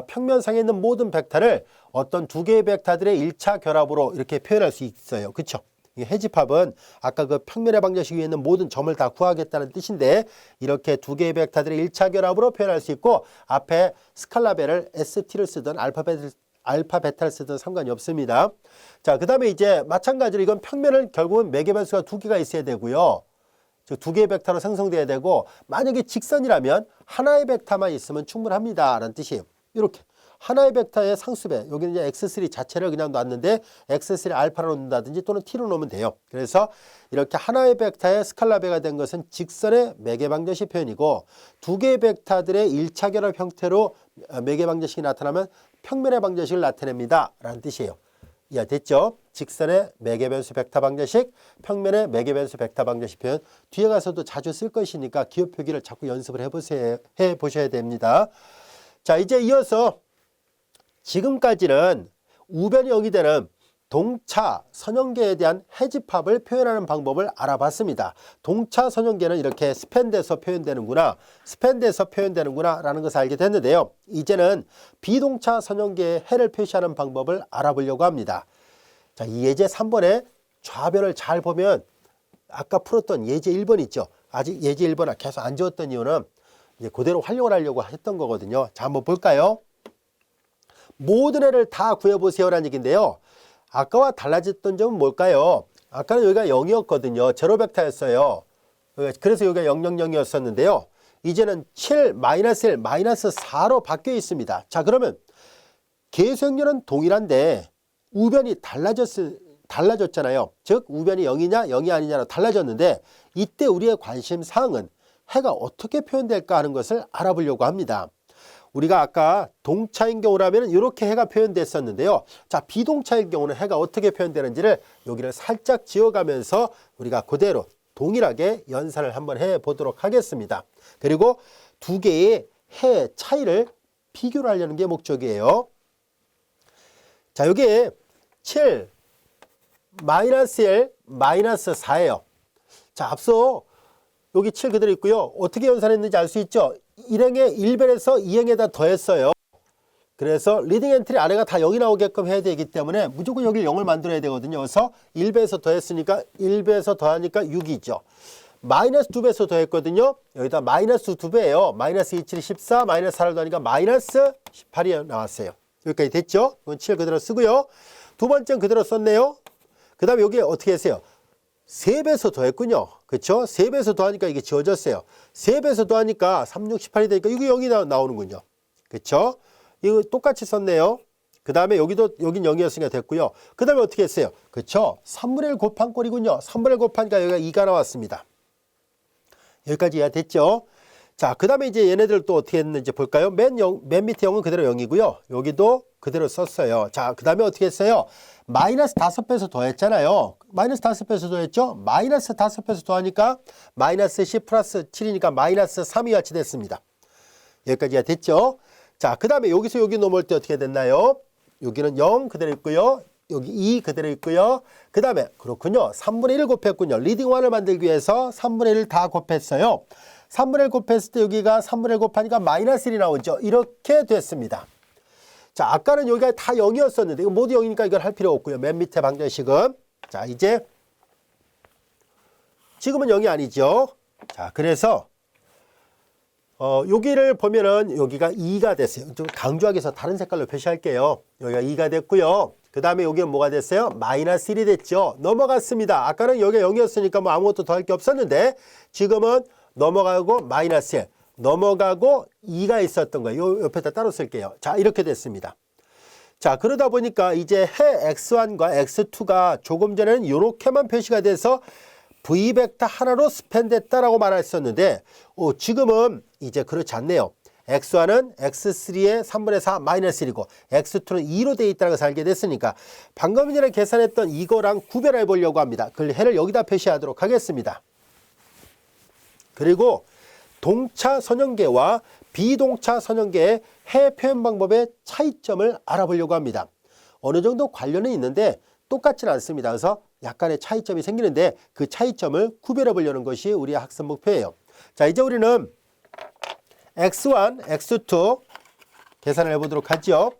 평면상에 있는 모든 벡터를 어떤 두 개의 벡터들의 1차 결합으로 이렇게 표현할 수 있어요. 그렇죠? 해집합은 아까 그 평면의 방정식 위에 있는 모든 점을 다 구하겠다는 뜻인데, 이렇게 두 개의 벡터들의 1차 결합으로 표현할 수 있고, 앞에 스칼라벨을 ST를 쓰든 알파 베타를 쓰든 상관이 없습니다. 자, 그 다음에 이제 마찬가지로 이건 평면을 결국은 매개 변수가 두 개가 있어야 되고요. 즉 두 개의 벡터로 생성돼야 되고, 만약에 직선이라면 하나의 벡터만 있으면 충분합니다 라는 뜻이에요. 이렇게 하나의 벡터의 상수배, 여기는 이제 x3 자체를 그냥 놨는데 x3 알파로 놓는다든지 또는 t로 놓으면 돼요. 그래서 이렇게 하나의 벡터의 스칼라배가 된 것은 직선의 매개 방정식 표현이고, 두 개의 벡터들의 1차 결합 형태로 매개 방정식이 나타나면 평면의 방정식을 나타냅니다 라는 뜻이에요. 이해됐죠? 직선의 매개 변수 벡터 방정식, 평면의 매개 변수 벡터 방정식 표현, 뒤에 가서도 자주 쓸 것이니까 기호 표기를 자꾸 연습을 해보셔야 됩니다. 자, 이제 이어서 지금까지는 우변이 0이 되는 동차 선형계에 대한 해집합을 표현하는 방법을 알아봤습니다. 동차 선형계는 이렇게 스팬돼서 표현되는구나, 라는 것을 알게 됐는데요. 이제는 비동차 선형계의 해를 표시하는 방법을 알아보려고 합니다. 자, 이 예제 3번에 좌변을 잘 보면 아까 풀었던 예제 1번 있죠. 아직 예제 1번 계속 안 지웠던 이유는 이제 그대로 활용을 하려고 했던 거거든요. 자, 한번 볼까요? 모든 애를 다 구해보세요라는 얘기인데요. 아까와 달라졌던 점은 뭘까요? 아까는 여기가 0이었거든요. 제로 벡터였어요. 그래서 여기가 0, 0, 0이었었는데요. 이제는 7, -1, -4로 바뀌어 있습니다. 자, 그러면 계수행렬은 동일한데 우변이 달라졌잖아요. 즉 우변이 0이냐 0이 아니냐로 달라졌는데, 이때 우리의 관심사항은 해가 어떻게 표현될까 하는 것을 알아보려고 합니다. 우리가 아까 동차인 경우라면 이렇게 해가 표현됐었는데요. 자, 비동차인 경우는 해가 어떻게 표현되는지를 여기를 살짝 지어가면서 우리가 그대로 동일하게 연산을 한번 해보도록 하겠습니다. 그리고 두 개의 해 차이를 비교를 하려는 게 목적이에요. 자, 여기에 7, -1, -4예요. 자, 앞서 여기 7 그대로 있고요. 어떻게 연산했는지 알 수 있죠? 1행에 1변에서 2행에다 더했어요. 그래서 리딩 엔트리 아래가 다 0이 나오게끔 해야 되기 때문에 무조건 여기 0을 만들어야 되거든요. 그래서 1배에서 더했으니까 1배에서 더하니까 6이죠. 마이너스 2배에서 더했거든요. 여기다 마이너스 2배예요. 마이너스 27이 14, 마이너스 4를 더하니까 마이너스 18이 나왔어요. 여기까지 됐죠? 이건 7 그대로 쓰고요. 두 번째는 그대로 썼네요. 그 다음에 여기 어떻게 했어요? 3배에서 더했군요. 그렇죠? 3배에서 더하니까 이게 지워졌어요. 3배에서 더하니까 3, 6, 18이 되니까 이게 0이 나오는군요. 그렇죠? 이거 똑같이 썼네요. 그 다음에 여긴 0이었으니까 됐고요. 그 다음에 어떻게 했어요? 그렇죠? 3분의 1 곱한 꼴이군요. 3분의 1 곱하니까 여기가 2가 나왔습니다. 여기까지 이해됐죠? 자, 그 다음에 이제 얘네들 또 어떻게 했는지 볼까요? 맨 밑에 0은 그대로 0이고요. 여기도 그대로 썼어요. 자, 그 다음에 어떻게 했어요? 마이너스 5배에서 더했잖아요. 마이너스 5배에서 더했죠? 마이너스 5배에서 더하니까 마이너스 10 플러스 7이니까 마이너스 3이 같이 됐습니다. 여기까지 이해됐죠? 자, 그 다음에 여기서 여기 넘어올 때 어떻게 됐나요? 여기는 0 그대로 있고요. 여기 2 그대로 있고요. 그 다음에 그렇군요. 3분의 1 곱했군요. 리딩 1을 만들기 위해서 3분의 1 다 곱했어요. 3분의 1 곱했을 때 여기가 3분의 1 곱하니까 마이너스 1이 나오죠. 이렇게 됐습니다. 자, 아까는 여기가 다 0이었었는데 이거 모두 0이니까 이걸 할 필요 없고요. 맨 밑에 방정식은. 자, 이제 지금은 0이 아니죠. 자, 그래서 여기를 보면은 여기가 2가 됐어요. 좀 강조하기 위해서 다른 색깔로 표시할게요. 여기가 2가 됐고요. 그 다음에 여기는 뭐가 됐어요? 마이너스 1이 됐죠. 넘어갔습니다. 아까는 여기가 0이었으니까 뭐 아무것도 더 할 게 없었는데 지금은 넘어가고 마이너스 1, 넘어가고 2가 있었던 거예요. 요 옆에다 따로 쓸게요. 자, 이렇게 됐습니다. 자, 그러다 보니까 이제 해 x1과 x2가 조금 전에는 이렇게만 표시가 돼서 V벡터 하나로 스팬됐다라고 말했었는데 지금은 이제 그렇지 않네요. x1은 x3의 3분의 4 마이너스 1이고 x2는 2로 되어 있다는 것을 알게 됐으니까 방금 전에 계산했던 이거랑 구별해 보려고 합니다. 그 해를 여기다 표시하도록 하겠습니다. 그리고 동차 선형계와 비동차 선형계의 해 표현 방법의 차이점을 알아보려고 합니다. 어느 정도 관련은 있는데 똑같지는 않습니다. 그래서 약간의 차이점이 생기는데 그 차이점을 구별해 보려는 것이 우리의 학습 목표예요. 자, 이제 우리는 x1, x2 계산을 해보도록 하죠.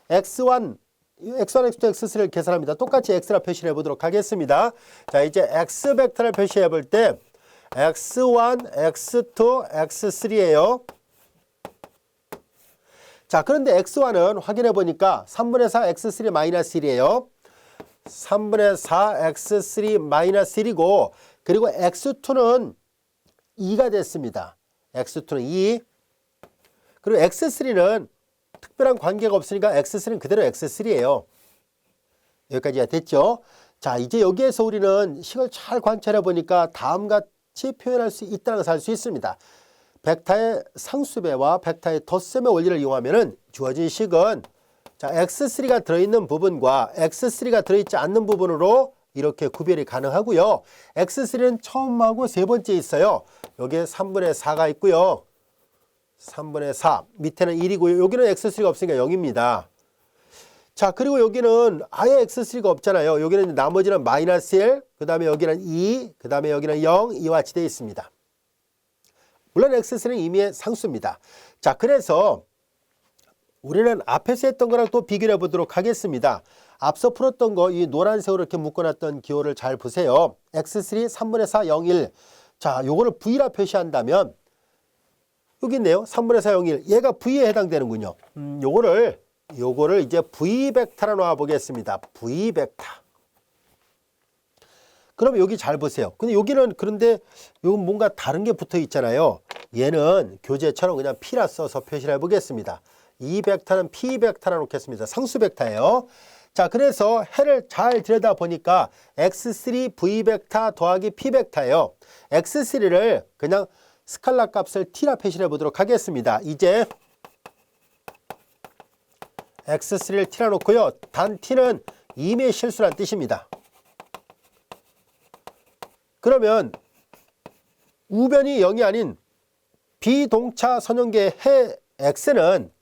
x1, x2, x3를 계산합니다. 똑같이 x라 표시를 해보도록 하겠습니다. 자, 이제 x 벡터를 표시해 볼 때 x1, x2, x3예요. 자, 그런데 x1은 확인해 보니까 3분의 4 x3 마이너스 1이에요. 3분의 4 x3 마이너스 1이고 그리고 x2는 2가 됐습니다. x2는 2. 그리고 x3는 특별한 관계가 없으니까 x3는 그대로 x3예요. 여기까지 됐죠? 자, 이제 여기에서 우리는 식을 잘 관찰해 보니까 다음과 같이 표현할 수 있다는 것을 알 수 있습니다. 벡터의 상수배와 벡터의 덧셈의 원리를 이용하면 주어진 식은 자, x3가 들어있는 부분과 x3가 들어있지 않는 부분으로 이렇게 구별이 가능하고요. x3는 처음하고 세 번째 있어요. 여기에 3분의 4가 있고요. 3분의 4 밑에는 1이고요. 여기는 x3가 없으니까 0입니다. 자, 그리고 여기는 아예 x3가 없잖아요. 여기는 나머지는 마이너스 1, 그 다음에 여기는 2, 그 다음에 여기는 0, 이와 같이 되어 있습니다. 물론 x3는 이미의 상수입니다. 자, 그래서 우리는 앞에서 했던 거랑 또 비교해 보도록 하겠습니다. 앞서 풀었던 거 이 노란색으로 이렇게 묶어놨던 기호를 잘 보세요. x3 3분의 4 0 1. 자, 요거를 v라 표시한다면 여기 있네요. 3분의 4 0 1. 얘가 v에 해당되는군요. 요거를 이제 v벡터로 놓아 보겠습니다. v벡터. 그럼 여기 잘 보세요. 근데 여기는 그런데 여기 뭔가 다른 게 붙어 있잖아요. 얘는 교재처럼 그냥 p라 써서 표시를 해보겠습니다. 이 벡터는 p 벡터라 놓겠습니다. 상수 벡터예요. 자, 그래서 해를 잘 들여다 보니까 x3 v 벡터 더하기 p 벡터예요. x3를 그냥 스칼라 값을 t라 표시를 해보도록 하겠습니다. 이제 x3를 t라 놓고요. 단 t는 임의 실수란 뜻입니다. 그러면 우변이 0이 아닌 비동차 선형계의 해 x는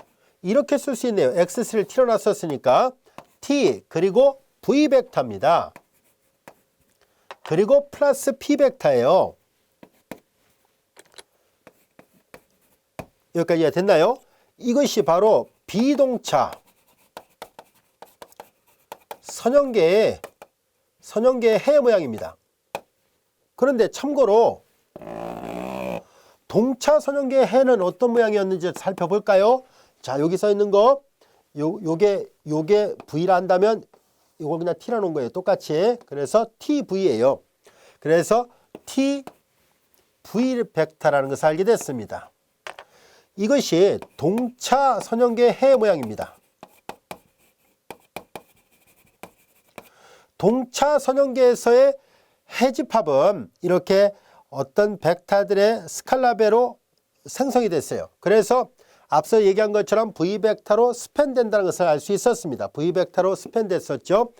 이렇게 쓸 수 있네요. x3를 t로 놨었으니까 t 그리고 v 벡터입니다. 그리고 플러스 p 벡터예요. 여기까지 이해 됐나요? 이것이 바로 비동차 선형계의 해 모양입니다. 그런데 참고로 동차 선형계의 해는 어떤 모양이었는지 살펴볼까요? 자, 여기 써 있는 거 요게 V라 한다면 이걸 그냥 T라 놓은 거예요. 똑같이. 그래서 TV예요. 그래서 TV 벡터라는 것을 알게 됐습니다. 이것이 동차 선형계의 해 모양입니다. 동차 선형계에서의 해집합은 이렇게 어떤 벡터들의 스칼라배로 생성이 됐어요. 그래서 앞서 얘기한 것처럼 V벡터로 스팬된다는 것을 알 수 있었습니다. V벡터로 스팬됐었죠.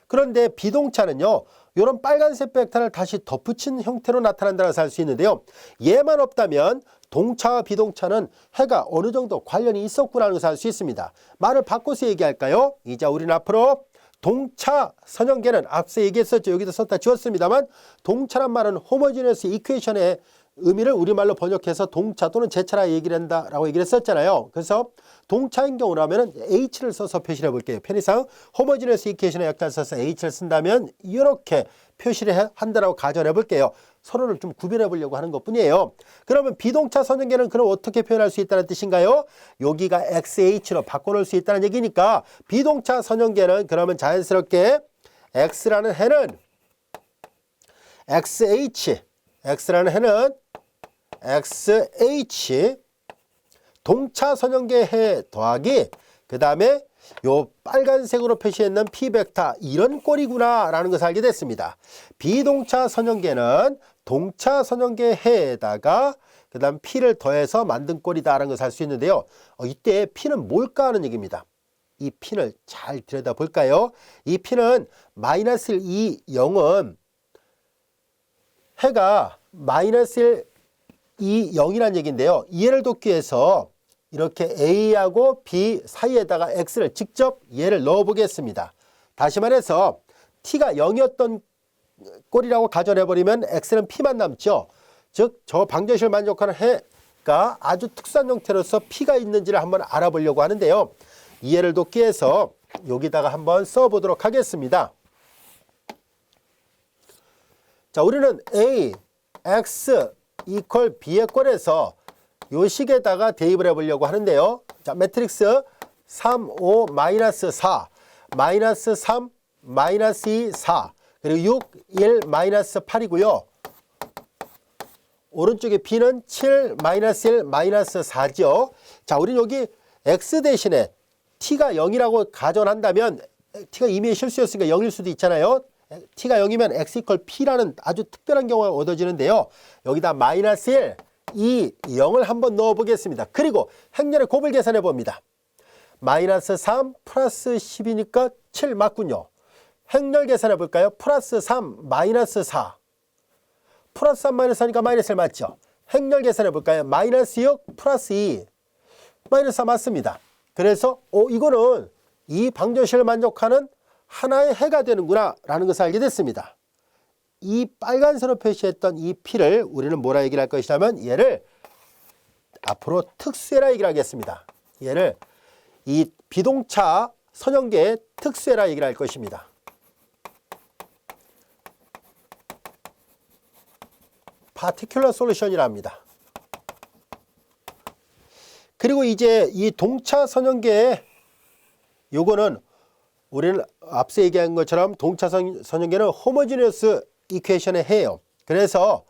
그런데 비동차는요, 이런 빨간색 벡터를 다시 덧붙인 형태로 나타난다는 것을 알 수 있는데요. 얘만 없다면 동차와 비동차는 해가 어느 정도 관련이 있었구나 하는 것을 알 수 있습니다. 말을 바꿔서 얘기할까요? 이제 우리는 앞으로 동차 선형계는 앞서 얘기했었죠. 여기도 썼다 지웠습니다만 동차란 말은 호모지니어스 이퀘이션의 의미를 우리말로 번역해서 동차 또는 제차라 얘기를 한다라고 얘기를 했었잖아요. 그래서 동차인 경우라면 H를 써서 표시를 해볼게요. 편의상 호모지니어스 이퀘이션의 약자를 써서 H를 쓴다면 이렇게 표시를 한다라고 가정해 볼게요. 서로를 좀 구별해 보려고 하는 것 뿐이에요. 그러면 비동차 선형계는 그럼 어떻게 표현할 수 있다는 뜻인가요? 여기가 XH로 바꿔놓을 수 있다는 얘기니까 비동차 선형계는 그러면 자연스럽게 X라는 해는 XH, X라는 해는 XH 동차 선형계 해 더하기 그 다음에 요 빨간색으로 표시했는 P벡터 이런 꼴이구나 라는 것을 알게 됐습니다. 비동차 선형계는 동차 선형계 해에다가 그 다음 P를 더해서 만든 꼴이다 라는 것을 알 수 있는데요. 이때 P는 뭘까 하는 얘기입니다. 이 P를 잘 들여다 볼까요? 이 P는 마이너스 1, 2, 0은 해가 마이너스 1, 2, 0이라는 얘기인데요. 이해를 돕기 위해서 이렇게 A하고 B 사이에다가 X를 직접 얘를 넣어 보겠습니다. 다시 말해서 T가 0이었던 꼴이라고 가정해버리면 X는 P만 남죠. 즉 저 방정식을 만족하는 해가 아주 특수한 형태로서 P가 있는지를 한번 알아보려고 하는데요. 이해를 돕기 위해서 여기다가 한번 써보도록 하겠습니다. 자, 우리는 A, X 이퀄 B의 꼴에서 요 식에다가 대입을 해보려고 하는데요. 자, 매트릭스 3, 5, 마이너스 4, 마이너스 3, 마이너스 2, 4, 그리고 6, 1, 마이너스 8이고요. 오른쪽에 B는 7, 마이너스 1, 마이너스 4죠. 자, 우리 여기 X 대신에 T가 0이라고 가정한다면 T가 이미 실수였으니까 0일 수도 있잖아요. T가 0이면 X 이퀄 P라는 아주 특별한 경우가 얻어지는데요. 여기다 마이너스 1, 2, 0을 한번 넣어 보겠습니다. 그리고 행렬의 곱을 계산해 봅니다. 마이너스 3 플러스 10이니까 7 맞군요. 행렬 계산해 볼까요? 플러스 3 마이너스 4 플러스 3 마이너스 4니까 마이너스 1 맞죠? 행렬 계산해 볼까요? 마이너스 6 플러스 2 마이너스 4 맞습니다. 그래서 이거는 이 방정식을 만족하는 하나의 해가 되는구나 라는 것을 알게 됐습니다. 이 빨간색으로 표시했던 이 P를 우리는 뭐라 얘기를 할 것이냐면 얘를 앞으로 특수해라 얘기를 하겠습니다. 얘를 이 비동차 선형계의 특수해라 얘기를 할 것입니다. particular solution이라 합니다. 그리고 이제 이 동차 선형계의 요거는 우리는 앞서 얘기한 것처럼 동차 선형계는 호모지니어스 이퀘이션의 해요. 그래서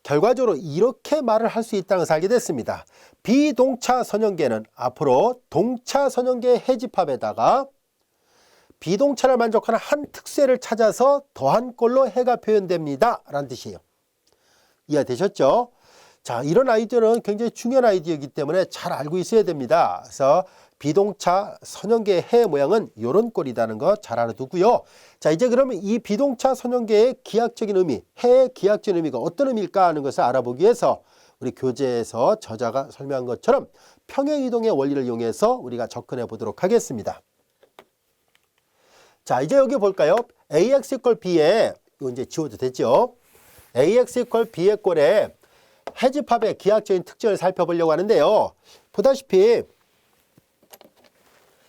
결과적으로 이렇게 말을 할 수 있다는 것을 알게 됐습니다. 비동차 선형계는 앞으로 동차 선형계의 해집합에다가 비동차를 만족하는 한 특수해를 찾아서 더한 꼴로 해가 표현됩니다 라는 뜻이에요. 이해되셨죠? 자, 이런 아이디어는 굉장히 중요한 아이디어이기 때문에 잘 알고 있어야 됩니다. 그래서 비동차 선형계의 해 모양은 이런 꼴이라는 거 잘 알아두고요. 자, 이제 그러면 이 비동차 선형계의 기하학적인 의미, 해의 기하학적인 의미가 어떤 의미일까 하는 것을 알아보기 위해서 우리 교재에서 저자가 설명한 것처럼 평행이동의 원리를 이용해서 우리가 접근해 보도록 하겠습니다. 자, 이제 여기 볼까요? AX 이퀄 B에 이거 이제 지워도 됐죠? AX 이퀄 B의 꼴에 해집합의 기하학적인 특징을 살펴보려고 하는데요. 보다시피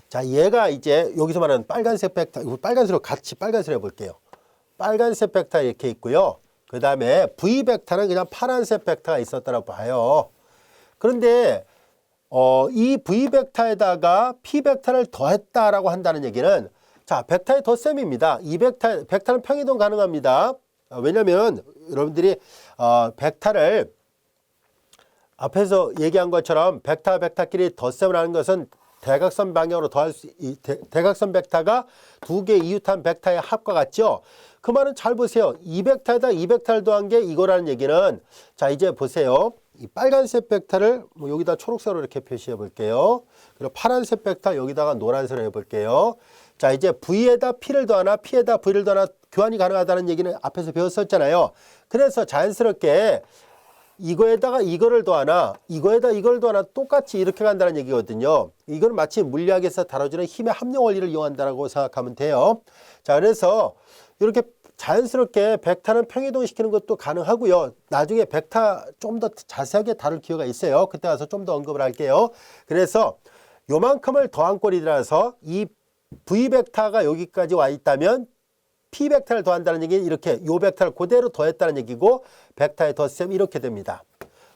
자, 얘가 이제 여기서 말하는 빨간색 벡터, 이거 빨간색으로 같이 빨간색으로 해볼게요. 빨간색 벡터 이렇게 있고요. 그 다음에 V 벡터는 그냥 파란색 벡터가 있었다고 봐요. 그런데 이 V 벡터에다가 P 벡터를 더했다라고 한다는 얘기는 자, 벡터의 덧셈입니다. 이 벡터는 평이동 가능합니다. 왜냐하면 여러분들이 벡터를 앞에서 얘기한 것처럼 벡터와 벡터끼리 덧셈을 하는 것은 대각선 방향으로 더할 수, 대각선 벡터가 두 개 이웃한 벡터의 합과 같죠. 그 말은 잘 보세요. 2벡터에다 2벡터를 더한 게 이거라는 얘기는, 자 이제 보세요. 이 빨간색 벡터를 뭐 여기다 초록색으로 이렇게 표시해 볼게요. 그리고 파란색 벡터 여기다가 노란색으로 해 볼게요. 자 이제 V에다 P를 더하나 P에다 V를 더하나 교환이 가능하다는 얘기는 앞에서 배웠었잖아요. 그래서 자연스럽게 이거에다가 이거를 더하나 이거에다 이걸 더하나 똑같이 이렇게 간다는 얘기거든요. 이건 마치 물리학에서 다뤄지는 힘의 합령 원리를 이용한다고 생각하면 돼요. 자 그래서 이렇게 자연스럽게 벡터는 평이동시키는 것도 가능하고요. 나중에 벡터 좀 더 자세하게 다룰 기회가 있어요. 그때 가서 좀 더 언급을 할게요. 그래서 요만큼을 더한 꼴이라서 이 V 벡터가 여기까지 와 있다면 P 벡터를 더한다는 얘기는 이렇게 요 벡터를 그대로 더했다는 얘기고 벡터의 덧셈이 이렇게 됩니다.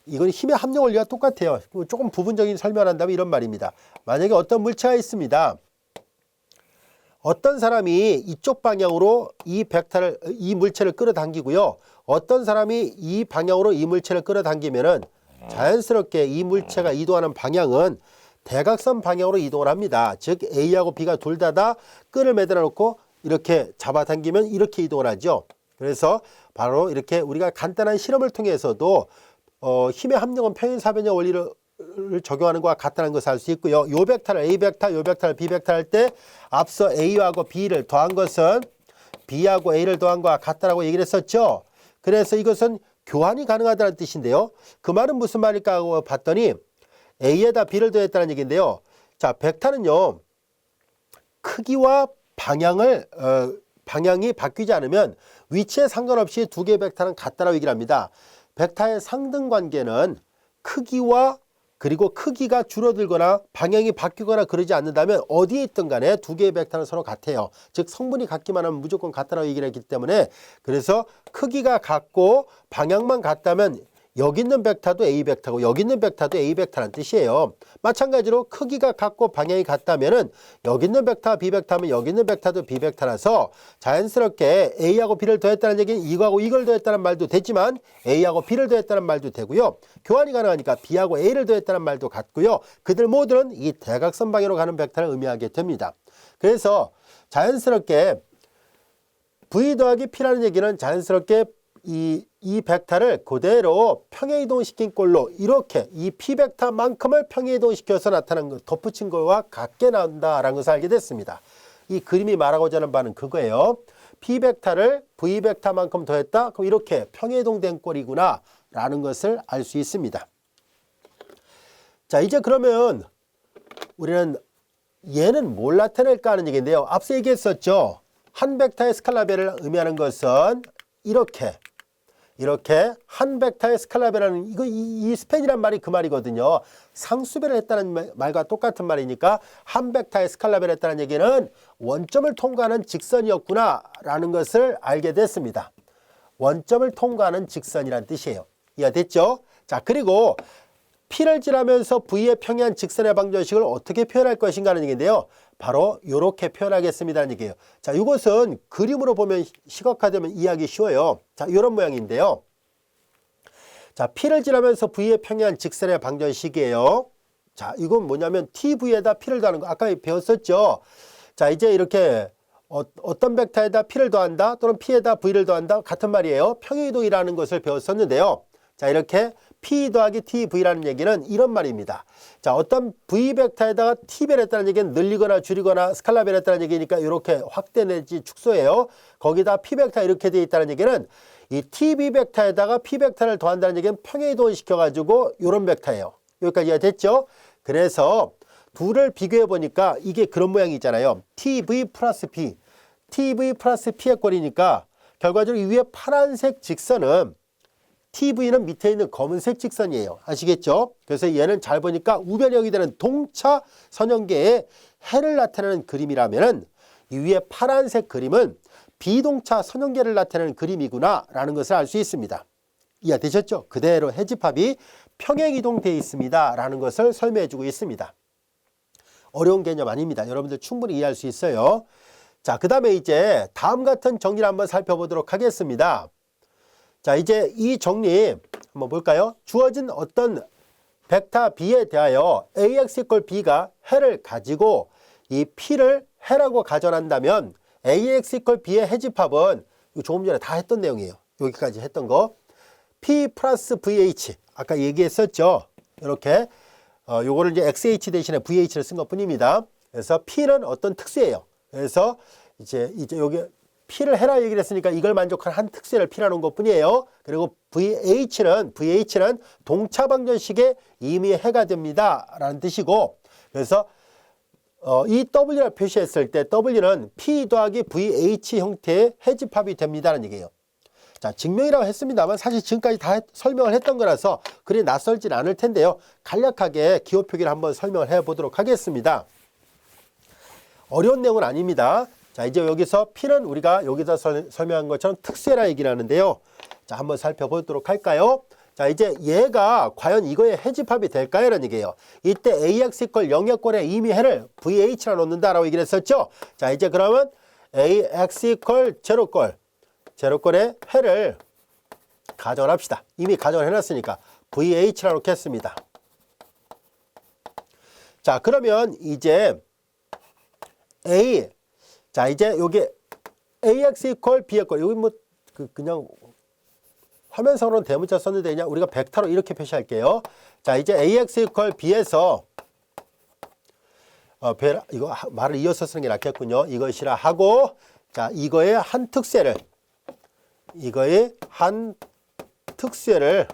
이건 힘의 합령 원리가 똑같아요. 조금 부분적인 설명한다면 이런 말입니다. 만약에 어떤 물체가 있습니다. 어떤 사람이 이쪽 방향으로 이 물체를 끌어당기고요. 어떤 사람이 이 방향으로 이 물체를 끌어당기면은 자연스럽게 이 물체가 이동하는 방향은 대각선 방향으로 이동을 합니다. 즉 A하고 B가 둘 다 끈을 매달아 놓고 이렇게 잡아당기면 이렇게 이동을 하죠. 그래서 바로 이렇게 우리가 간단한 실험을 통해서도 힘의 합령은 평행사변형 원리를 적용하는 것과 같다는 것을 알 수 있고요. 요 벡터를 A 벡터, 요 벡터를 B 벡터 할 때 앞서 A하고 B를 더한 것은 B하고 A를 더한 것과 같다라고 얘기를 했었죠. 그래서 이것은 교환이 가능하다는 뜻인데요. 그 말은 무슨 말일까 하고 봤더니 A에다 B를 더했다는 얘기인데요. 자, 벡터는요. 크기와 방향이 바뀌지 않으면 위치에 상관없이 두 개의 벡터는 같다라고 얘기를 합니다. 벡터의 상등 관계는 크기와 그리고 크기가 줄어들거나 방향이 바뀌거나 그러지 않는다면 어디에 있든 간에 두 개의 벡터는 서로 같아요. 즉 성분이 같기만 하면 무조건 같다라고 얘기를 했기 때문에 그래서 크기가 같고 방향만 같다면 여기 있는 벡터도 A 벡터고 여기 있는 벡터도 A 벡터라는 뜻이에요. 마찬가지로 크기가 같고 방향이 같다면은 여기 있는 벡터가 B 벡터면 여기 있는 벡터도 B 벡터라서 자연스럽게 A하고 B를 더했다는 얘기는 이거하고 이걸 더했다는 말도 되지만 A하고 B를 더했다는 말도 되고요. 교환이 가능하니까 B하고 A를 더했다는 말도 같고요. 그들 모두는 이 대각선 방향으로 가는 벡터를 의미하게 됩니다. 그래서 자연스럽게 V 더하기 P라는 얘기는 자연스럽게 이 벡터를 그대로 평행이동시킨 꼴로 이렇게 이 P 벡터만큼을 평행이동시켜서 나타난 것, 덧붙인 것과 같게 나온다라는 것을 알게 됐습니다. 이 그림이 말하고자 하는 바는 그거예요. P 벡터를 V 벡터만큼 더했다. 그럼 이렇게 평행이동된 꼴이구나 라는 것을 알 수 있습니다. 자, 이제 그러면 우리는 얘는 뭘 나타낼까 하는 얘기인데요. 앞서 얘기했었죠. 한 벡터의 스칼라벨을 의미하는 것은 이렇게 한 벡터의 스칼라벨은 이 스팬이란 말이 그 말이거든요. 상수배를 했다는 말과 똑같은 말이니까 한 벡터의 스칼라벨을 했다는 얘기는 원점을 통과하는 직선이었구나 라는 것을 알게 됐습니다. 원점을 통과하는 직선이란 뜻이에요. 이해됐죠? 자, 그리고 P를 지나면서 V의 평행한 직선의 방정식을 어떻게 표현할 것인가 하는 얘기인데요. 바로 이렇게 표현하겠습니다는 얘기예요. 자, 이것은 그림으로 보면 시각화되면 이해하기 쉬워요. 자, 이런 모양인데요. 자, P를 지나면서 V의 평행한 직선의 방정식이에요. 자, 이건 뭐냐면 TV에다 P를 더하는 거 아까 배웠었죠. 자, 이제 이렇게 어떤 벡터에다 P를 더한다 또는 P에다 V를 더한다 같은 말이에요. 평행이동이라는 것을 배웠었는데요. 자, 이렇게 P 더하기 TV라는 얘기는 이런 말입니다. 자, 어떤 V 벡터에다가 T배를 했다는 얘기는 늘리거나 줄이거나 스칼라배를 했다는 얘기니까 이렇게 확대 내지 축소예요. 거기다 P 벡터 이렇게 되어 있다는 얘기는 이 TV 벡터에다가 P 벡터를 더한다는 얘기는 평행이동을 시켜가지고 이런 벡터예요. 여기까지 이해됐죠? 그래서 둘을 비교해 보니까 이게 그런 모양이잖아요. TV 플러스 P. TV 플러스 P의 꼴이니까 결과적으로 이 위에 파란색 직선은 TV는 밑에 있는 검은색 직선이에요. 아시겠죠? 그래서 얘는 잘 보니까 우변형이 되는 동차 선형계의 해를 나타내는 그림이라면 이 위에 파란색 그림은 비동차 선형계를 나타내는 그림이구나 라는 것을 알 수 있습니다. 이해되셨죠? 그대로 해집합이 평행이동되어 있습니다 라는 것을 설명해 주고 있습니다. 어려운 개념 아닙니다. 여러분들 충분히 이해할 수 있어요. 자, 그 다음에 이제 다음 같은 정리를 한번 살펴보도록 하겠습니다. 자, 이제 이 정리 한번 볼까요? 주어진 어떤 벡터 B에 대하여 AX = B가 해를 가지고 이 P를 해라고 가정한다면 AX = B의 해집합은 이거 조금 전에 다 했던 내용이에요. 여기까지 했던 거. P 플러스 VH. 아까 얘기했었죠. 이렇게. 요거를 이제 XH 대신에 VH를 쓴 것 뿐입니다. 그래서 P는 어떤 특수예요. 그래서 이제 여기 P를 해라 얘기를 했으니까 이걸 만족하는 한 특수를 P라는 것 뿐이에요. 그리고 VH는 동차 방정식에 이미 해가 됩니다. 라는 뜻이고, 그래서 이 W를 표시했을 때 W는 P 더하기 VH 형태의 해집합이 됩니다라는 얘기예요. 자, 증명이라고 했습니다만 사실 지금까지 다 설명을 했던 거라서 그리 낯설진 않을 텐데요. 간략하게 기호 표기를 한번 설명을 해보도록 하겠습니다. 어려운 내용은 아닙니다. 자, 이제 여기서 P는 우리가 여기서 설명한 것처럼 특수해라 얘기를 하는데요. 자, 한번 살펴보도록 할까요? 자, 이제 얘가 과연 이거의 해집합이 될까요? 라는 얘기예요. 이때 AX 이퀄 0의 이미 해를 VH라 놓는다라고 얘기를 했었죠. 자, 이제 그러면 AX 이퀄 제로꼴의 해를 가정을 합시다. 이미 가정을 해놨으니까 VH라 놓겠습니다. 자, 그러면 이제 자, 이제 여기 AX 이퀄 B의 꼴, 여기 뭐 그냥 화면상으로는 대문자 썼는데 그냥 우리가 벡터로 이렇게 표시할게요. 자, 이제 AX 이퀄 B에서 이거 말을 이어서 쓰는 게 낫겠군요. 이것이라 하고, 자, 이거의 한 특수를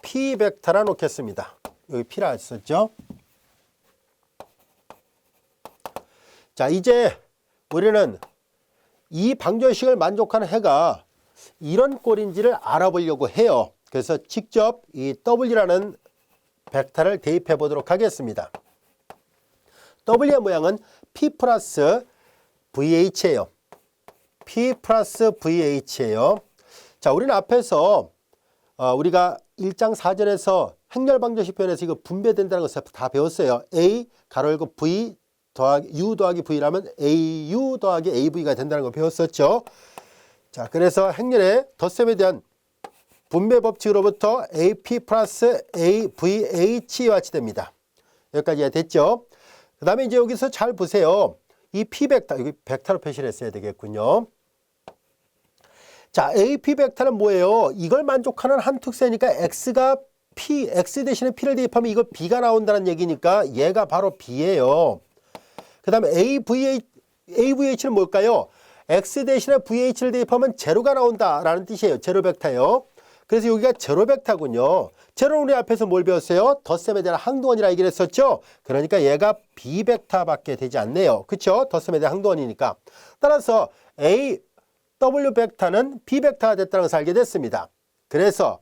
P 벡터라 놓겠습니다. 여기 P라 했었죠. 자, 이제 우리는 이 방정식을 만족하는 해가 이런 꼴인지를 알아보려고 해요. 그래서 직접 이 W라는 벡터를 대입해 보도록 하겠습니다. W의 모양은 P 플러스 VH예요. P 플러스 VH예요. 자, 우리는 앞에서 우리가 1장 4절에서 행렬 방정식 표현에서 이거 분배된다는 것을 다 배웠어요. A 가로 열고 V U 더하기 V라면 AU 더하기 AV가 된다는 걸 배웠었죠. 자, 그래서 행렬의 덧셈에 대한 분배 법칙으로부터 AP 플러스 AVH와 같이 됩니다. 여기까지 됐죠. 그 다음에 이제 여기서 잘 보세요. 이 P 벡터, 여기 벡터로 표시를 했어야 되겠군요. 자, AP 벡터는 뭐예요? 이걸 만족하는 한 특수니까 X가 P, X 대신에 P를 대입하면 이거 B가 나온다는 얘기니까 얘가 바로 B예요. 그 다음에 AVH는 뭘까요? X 대신에 VH를 대입하면 제로가 나온다라는 뜻이에요. 제로 벡터예요. 그래서 여기가 제로 벡터군요. 제로는 우리 앞에서 뭘 배웠어요? 덧셈에 대한 항동원이라 얘기를 했었죠. 그러니까 얘가 B 벡터밖에 되지 않네요. 그렇죠? 덧셈에 대한 항동원이니까. 따라서 AW 벡터는 B 벡터가 됐다는 것을 알게 됐습니다. 그래서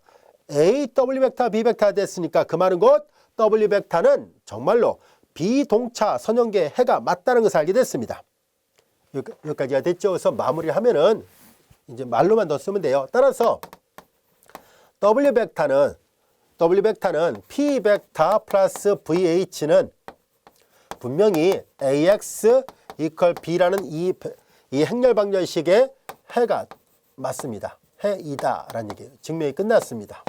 AW 벡터 B 벡터가 됐으니까 그 말은 곧 W 벡터는 정말로 비동차 선형계의 해가 맞다는 것을 알게 됐습니다. 여기까지가 됐죠. 그래서 마무리하면은 이제 말로만 더 쓰면 돼요. 따라서 W 벡터는 P 벡터 플러스 VH는 분명히 AX 이퀄 B라는 이 행렬 방정식의 해가 맞습니다. 해이다라는 얘기예요. 증명이 끝났습니다.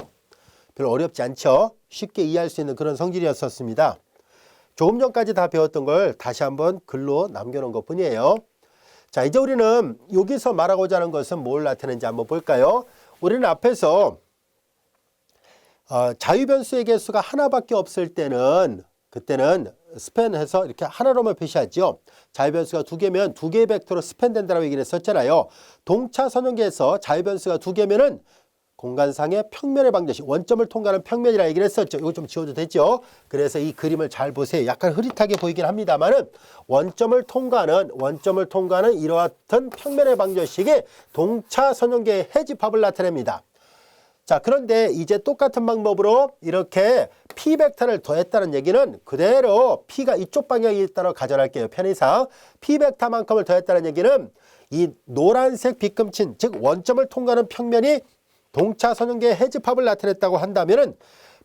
별로 어렵지 않죠? 쉽게 이해할 수 있는 그런 성질이었었습니다. 조금 전까지 다 배웠던 걸 다시 한번 글로 남겨놓은 것 뿐이에요. 자, 이제 우리는 여기서 말하고자 하는 것은 뭘 나타내는지 한번 볼까요? 우리는 앞에서 자유변수의 개수가 하나밖에 없을 때는 그때는 스팬해서 이렇게 하나로만 표시하죠. 자유변수가 2개면 2개의 벡터로 스팬된다라고 얘기를 했었잖아요. 동차 선형계에서 자유변수가 2개면은 공간상의 평면의 방정식, 원점을 통과하는 평면이라 얘기를 했었죠. 이거 좀 지워도 되죠. 그래서 이 그림을 잘 보세요. 약간 흐릿하게 보이긴 합니다만은 원점을 통과하는 이러한 평면의 방정식이 동차 선형계의 해집합을 나타냅니다. 자, 그런데 이제 똑같은 방법으로 이렇게 P 벡터를 더했다는 얘기는 그대로 P가 이쪽 방향에 있다고 가정할게요. 편의상 P 벡터만큼을 더했다는 얘기는 이 노란색 빗금친, 즉 원점을 통과하는 평면이 동차 선형계의 해집합을 나타냈다고 한다면은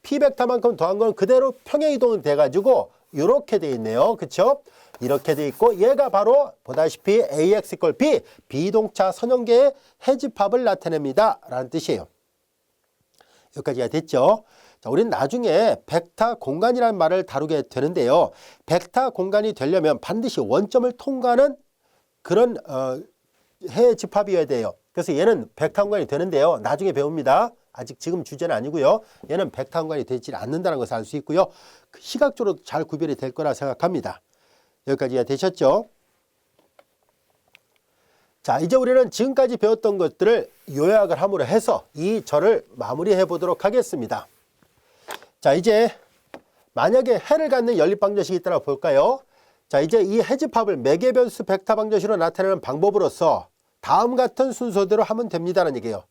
P 벡터만큼 더한 건 그대로 평행 이동이 돼가지고 이렇게 돼 있네요. 그렇죠? 이렇게 돼 있고 얘가 바로 보다시피 AX 이퀄 B, 비동차 선형계의 해집합을 나타냅니다. 라는 뜻이에요. 여기까지가 됐죠? 자, 우리는 나중에 벡터 공간이라는 말을 다루게 되는데요. 벡터 공간이 되려면 반드시 원점을 통과하는 그런 해 집합이어야 돼요. 그래서 얘는 벡터함관이 되는데요. 나중에 배웁니다. 아직 지금 주제는 아니고요. 얘는 벡터함관이 되지 않는다는 것을 알 수 있고요. 시각적으로 잘 구별이 될 거라 생각합니다. 여기까지가 되셨죠? 자, 이제 우리는 지금까지 배웠던 것들을 요약을 함으로 해서 이 절을 마무리해 보도록 하겠습니다. 자, 이제 만약에 해를 갖는 연립방정식이 있다고 볼까요? 자, 이제 이 해집합을 매개변수 벡터 방정식으로 나타내는 방법으로서 다음 같은 순서대로 하면 됩니다라는 얘기예요.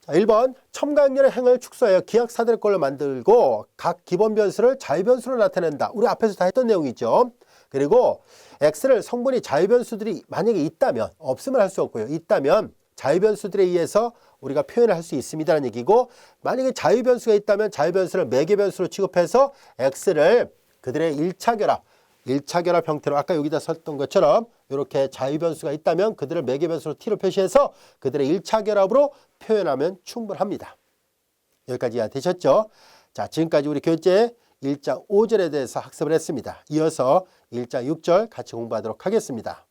자, 1번 첨가행렬의 행을 축소하여 기하사대꼴로 만들고 각 기본 변수를 자유변수로 나타낸다. 우리 앞에서 다 했던 내용이죠. 그리고 x를 성분이 자유변수들이 만약에 있다면, 없으면 할 수 없고요. 있다면 자유변수들에 의해서 우리가 표현을 할 수 있습니다라는 얘기고, 만약에 자유변수가 있다면 자유변수를 매개변수로 취급해서 x를 그들의 1차 결합 형태로 아까 여기다 썼던 것처럼 이렇게 자유변수가 있다면 그들을 매개변수로 t로 표시해서 그들의 1차 결합으로 표현하면 충분합니다. 여기까지 되셨죠? 자, 지금까지 우리 교재 1장 5절에 대해서 학습을 했습니다. 이어서 1장 6절 같이 공부하도록 하겠습니다.